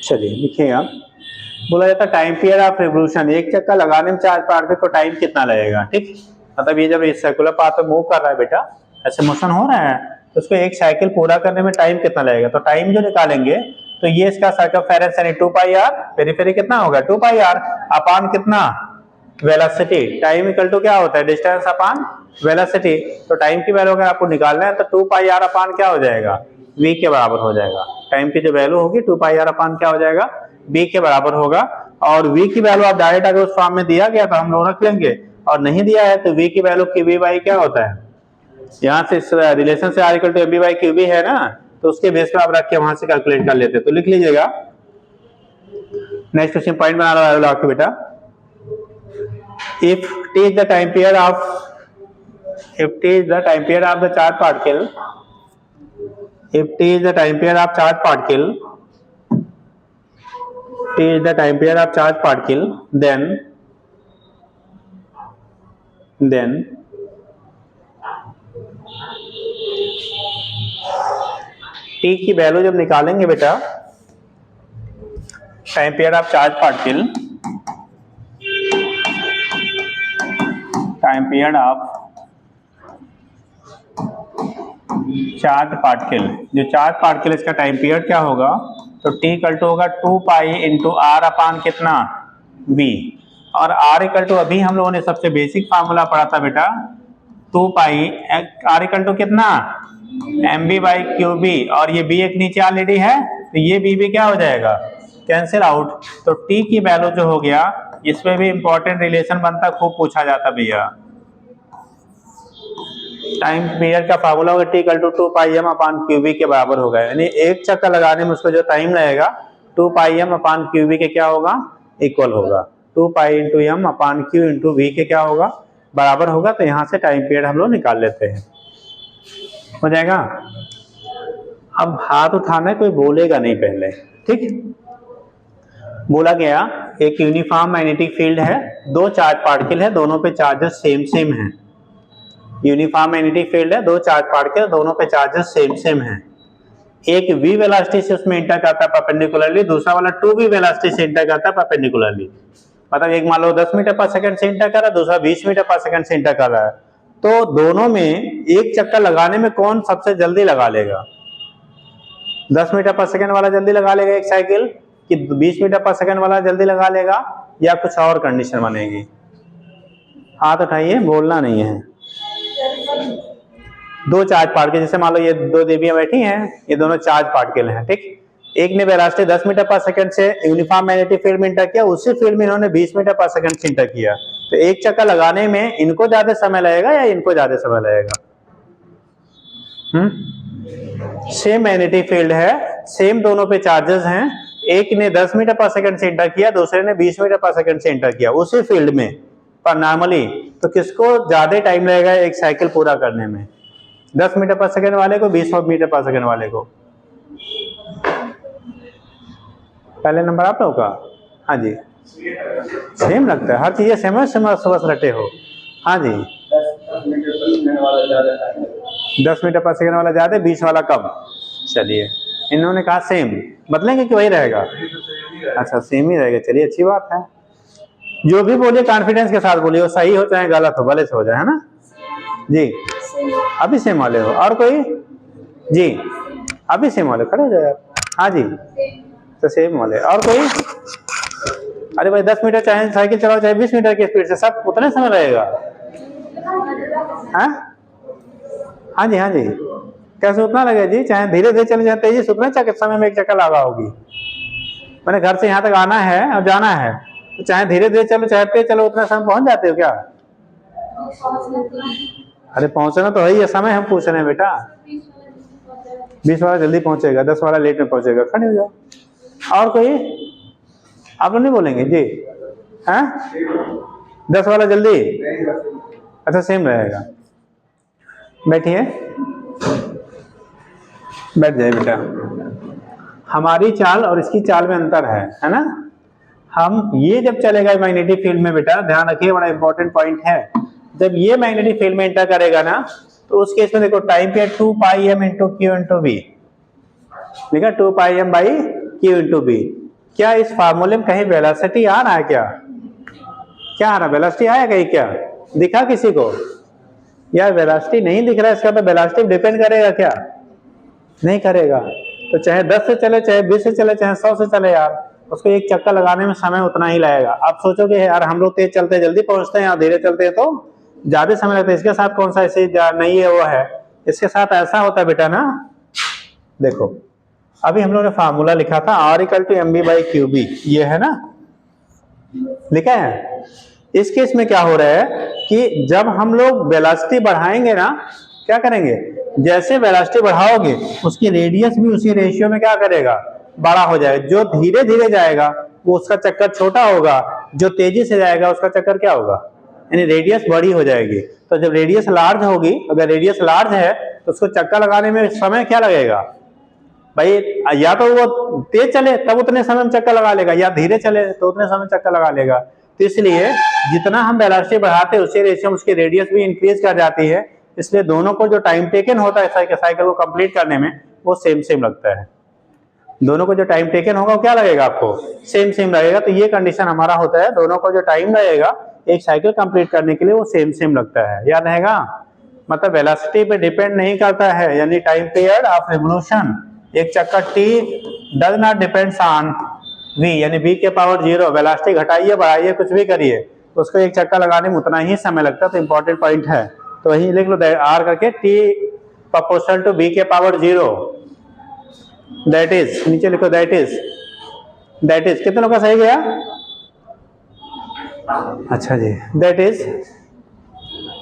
चलिए लिखिएगा, बोला जाता है टाइम पीरियड ऑफ रिवोल्यूशन, एक चक्कर लगाने में चार्ज पार्टिकल को टाइम कितना लगेगा, ठीक। मतलब ये जब इस सर्कुलर पाथ पे मूव कर रहा है बेटा, ऐसे मोशन हो रहा है, तो उसको एक साइकिल पूरा करने में टाइम कितना लगेगा, तो टाइम जो निकालेंगे तो ये इसका सर्कमफेरेंस यानी 2 पाई आर, पेरिफेरी कितना होगा 2 पाई आर अपान कितना वेलोसिटी, टाइम इक्वल टू क्या होता है डिस्टेंस अपान वेलोसिटी, तो टाइम की वैल्यू अगर आपको निकालना है तो 2 पाई आर अपान क्या हो जाएगा v के बराबर हो जाएगा, टाइम की जो वैल्यू होगी 2 पाई आर अपान क्या हो जाएगा v के बराबर होगा, और v की वैल्यू आप डायरेक्ट अगर उस फॉर्म में दिया गया तो हम लोग रख लेंगे, और नहीं दिया है तो v की वैल्यू क्यूबी बाई क्या होता है, यहाँ से इस रिलेशन से r equal to mv by QB है ना, तो उसके बेस पे आप रख के वहां से कैलकुलेट कर लेते, तो लिख लीजिएगा। नेक्स्ट क्वेश्चन पॉइंट बना रहा है बेटा, if t is the time period of the charge particle, if t is the time period of charge particle, t is the time period of charge particle, then t की value जब निकालेंगे बेटा, time period of charge particle, time period of charge particle, जो charge particle इसका time period क्या होगा, तो t equal to होगा 2 पाई इंटू आर अपान कितना v, और r इक्वल टू अभी हम लोगों ने सबसे बेसिक फार्मूला पढ़ा था बेटा 2 पाई r इक्वल टू कितना mv बाई क्यूबी, और ये b एक नीचे ऑलरेडी है तो ये b भी क्या हो जाएगा कैंसिल आउट, तो t की वैल्यू जो हो गया, इसमें भी इंपॉर्टेंट रिलेशन बनता, खूब पूछा जाता भैया, टाइम पीरियड का फार्मूला होगा t equal to 2 pi m upon QB के बराबर होगा, यानी एक चक्कर लगाने में उसको जो टाइम लगेगा 2 पाई m अपान क्यूबी के क्या होगा इक्वल होगा, 2 pi into M upon Q into V के क्या होगा बराबर होगा। तो यहाँ से टाइम पीरियड हम लोग निकाल लेते हैं, हो जाएगा। अब हाथ उठाना, कोई बोलेगा नहीं पहले, ठीक। बोला गया एक यूनिफॉर्म मैग्नेटिक फील्ड है, दो चार्ज पार्टिकल है, दोनों पे चार्जेस सेम सेम है। यूनिफॉर्म मैग्नेटिक फील्ड है, दो चार्ज पार्टिकल, दोनों पे चार्जेस सेम सेम है। एक v वेलोसिटी से उसमें इंटर करता है परपेंडिकुलरली, दूसरा वाला 2v वेलोसिटी से इंटर करता है परपेंडिकुलरली। मतलब एक मान लो 10 मीटर पर सेकंड से इंटर कर रहा है, दूसरा 20 मीटर पर सेकंड से इंटर कर रहा है। तो दोनों में एक चक्कर लगाने में कौन सबसे जल्दी लगा लेगा? 10 मीटर पर सेकंड वाला जल्दी लगा लेगा एक साइकिल, कि 20 मीटर पर सेकंड वाला जल्दी लगा लेगा, या कुछ और कंडीशन बनेगी? हाथ उठाइए, बोलना नहीं है। दो चार्ज पार्टिकल, जैसे मान लो ये दो देवियां बैठी हैं, ये दोनों चार्ज पार्टिकल हैं, ठीक। एक ने वेलोसिटी 10 मीटर पर सेकंड से यूनिफॉर्म मैग्नेटिक फील्ड में इंटर किया, उसी फील्ड में इन्होंने 20 मीटर पर सेकंड से इंटर किया। तो एक चक्कर लगाने में इनको ज्यादा समय लगेगा या इनको ज्यादा समय लगेगा? सेम मैग्नेटिक फील्ड है, सेम दोनों पे चार्जेस हैं, एक ने 10 मीटर पर सेकंड से इंटर किया, दूसरे ने 20 मीटर पर सेकंड से इंटर किया उसी फील्ड में पर नॉर्मली। तो किसको ज्यादा टाइम लगेगा एक साइकिल पूरा करने में? 10 मीटर पर सेकंड वाले को, 20 मीटर पर सेकंड वाले को? पहले नंबर आप लोगों का, हाँ जी, सेम लगता है, हर चीजें सेम समझ रटे हो। हाँ जी, 10 मीटर पर सेकंड वाला ज्यादा, 20 वाला कम। चलिए, इन्होंने कहा सेम, बदलेंगे कि वही रहेगा? अच्छा, सेम ही रहेगा, चलिए अच्छी बात है। जो भी बोलिए कॉन्फिडेंस के साथ बोलिए, वो सही हो चाहे गलत हो, भले से हो जाए, है ना जी। अभी सेम वाले हो, और कोई जी? अभी सेम वाले खड़े हो जाए आप। हाँ जी, तो सेम वाले, और कोई? अरे भाई 10 मीटर चाहे साइकिल चलाओ चाहे 20 मीटर की स्पीड से, सब उतने समय लगेगा। हाँ जी, हाँ जी, कैसे उतना लगेगा जी? चाहे धीरे धीरे चले, चाहे तेजी से, उतने समय में एक चक्कर लगा होगी। मैंने घर से यहाँ तक आना है और जाना है, तो चाहे धीरे धीरे चलो चाहे तेज चलो, उतना समय पहुंच जाते हो क्या? अरे पहुंचना तो है ही, समय हम पूछ रहे हैं बेटा। 20 वाला जल्दी पहुंचेगा, 10 वाला लेट में पहुंचेगा, खड़े हो जाओ। और कोई? आप लोग नहीं बोलेंगे जी? हैं? 10 वाला जल्दी, अच्छा सेम रहेगा। बैठिए, बैठ जाइए बेटा। हमारी चाल और इसकी चाल में अंतर है ना। हम ये जब चलेगा मैग्नेटिक फील्ड में बेटा, ध्यान रखिए, बड़ा इंपॉर्टेंट पॉइंट है। जब ये मैग्नेटिक फील्ड में एंटर करेगा ना, तो उस केस में देखो टाइम पे 2 pi M into Q into B लिखा, 2 pi M by Q into B. क्या इस फार्मूले में कहीं वेलोसिटी आ रहा है? क्या आ रहा है? वेलोसिटी आया कहीं? क्या दिखा किसी को? यार वेलोसिटी नहीं दिख रहा है, इसका तो वेलोसिटी डिपेंड करेगा क्या? नहीं करेगा। तो चाहे 10 से चले, चाहे 20 से चले, चाहे 100 से चले, यार उसको एक चक्कर लगाने में समय उतना ही लगेगा। आप सोचोगे यार हम लोग तेज चलते जल्दी पहुंचते हैं और धीरे चलते हैं तो ज्यादा समय लगता है। इसके साथ कौन सा ऐसे नहीं है वो है, इसके साथ ऐसा होता है बेटा ना। देखो अभी हम लोग ने फार्मूला लिखा था R equal to M B by Q B, ये है ना, लिखा है। इस केस में क्या हो रहा है कि जब हम लोग वेलोसिटी बढ़ाएंगे ना, क्या करेंगे? जैसे वेलोसिटी बढ़ाओगे उसकी रेडियस भी उसी रेशियो में क्या करेगा? बड़ा हो जाएगा। जो धीरे धीरे जाएगा वो उसका चक्कर छोटा होगा, जो तेजी से जाएगा उसका चक्कर क्या होगा? यानी रेडियस बड़ी हो जाएगी। तो जब रेडियस लार्ज होगी, अगर रेडियस लार्ज है तो उसको चक्कर लगाने में समय क्या लगेगा भाई? या तो वो तेज चले तब उतने समय में चक्कर लगा लेगा, या धीरे चले तो उतने समय चक्कर लगा लेगा। तो इसलिए जितना हम वेलोसिटी बढ़ाते हैं उसी रेशियो में उसकी रेडियस भी इंक्रीज कर जाती है। इसलिए दोनों को जो टाइम टेकन होता है साइकिल को कंप्लीट करने में, वो सेम सेम लगता है। दोनों को जो टाइम टेकन होगा वो क्या लगेगा आपको? सेम सेम लगेगा। तो ये कंडीशन हमारा होता है, दोनों को जो टाइम लगेगा एक साइकिल कंप्लीट करने के लिए वो सेम सेम लगता है। याद रहेगा? मतलब वेलोसिटी पे डिपेंड नहीं करता है, यानी टाइम पीरियड ऑफ रिवोल्यूशन, एक चक्कर t does not depends on v, यानी v के पावर 0। वेलोसिटी घटाइए बढ़ाइए कुछ भी करिए, उसको एक चक्कर लगाने में उतना ही समय लगता है। तो इंपॉर्टेंट पॉइंट है, तो वही लिख लो r करके, t प्रोपोर्शनल टू v के पावर 0, दैट इज, नीचे लिखो दैट इज कितने लोग का सही गया? अच्छा जी, that is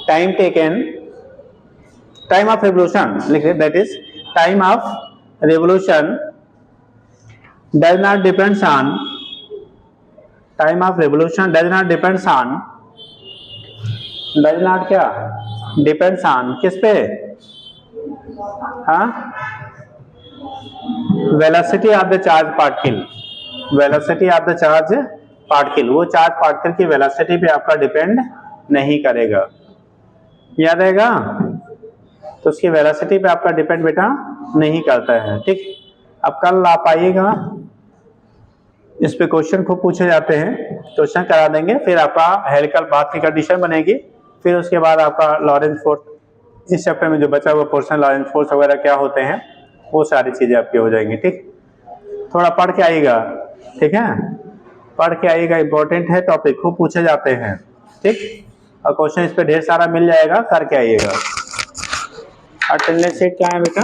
time taken, time of revolution लिखिए, that is time of revolution does not depends on time of revolution does not depends on, does not क्या डिपेंड्स ऑन किस पे, हाँ, velocity of the charge particle, velocity of the charge particle, वो charge particle की velocity पे आपका depend नहीं करेगा, याद आएगा। तो उसकी वेलोसिटी पे आपका डिपेंड बेटा नहीं करता है, ठीक। अब कल आप आइएगा, इस पे क्वेश्चन खूब पूछे जाते हैं, क्वेश्चन करा देंगे, फिर आपका हेलिकल पाथ की कंडीशन बनेगी, फिर उसके बाद आपका लॉरेंस फोर्स, इस चैप्टर में जो बचा हुआ पोर्शन लॉरेंस फोर्स वगैरह क्या होते हैं वो सारी चीजें आपकी हो जाएंगी, ठीक। थोड़ा पढ़ के आइएगा, ठीक है, पढ़ के आइएगा, इंपॉर्टेंट है टॉपिक, खूब पूछे जाते हैं, ठीक। और क्वेश्चन इस पे ढेर सारा मिल जाएगा, करके आइएगा। अटेंडेंस शीट क्या है बेटा?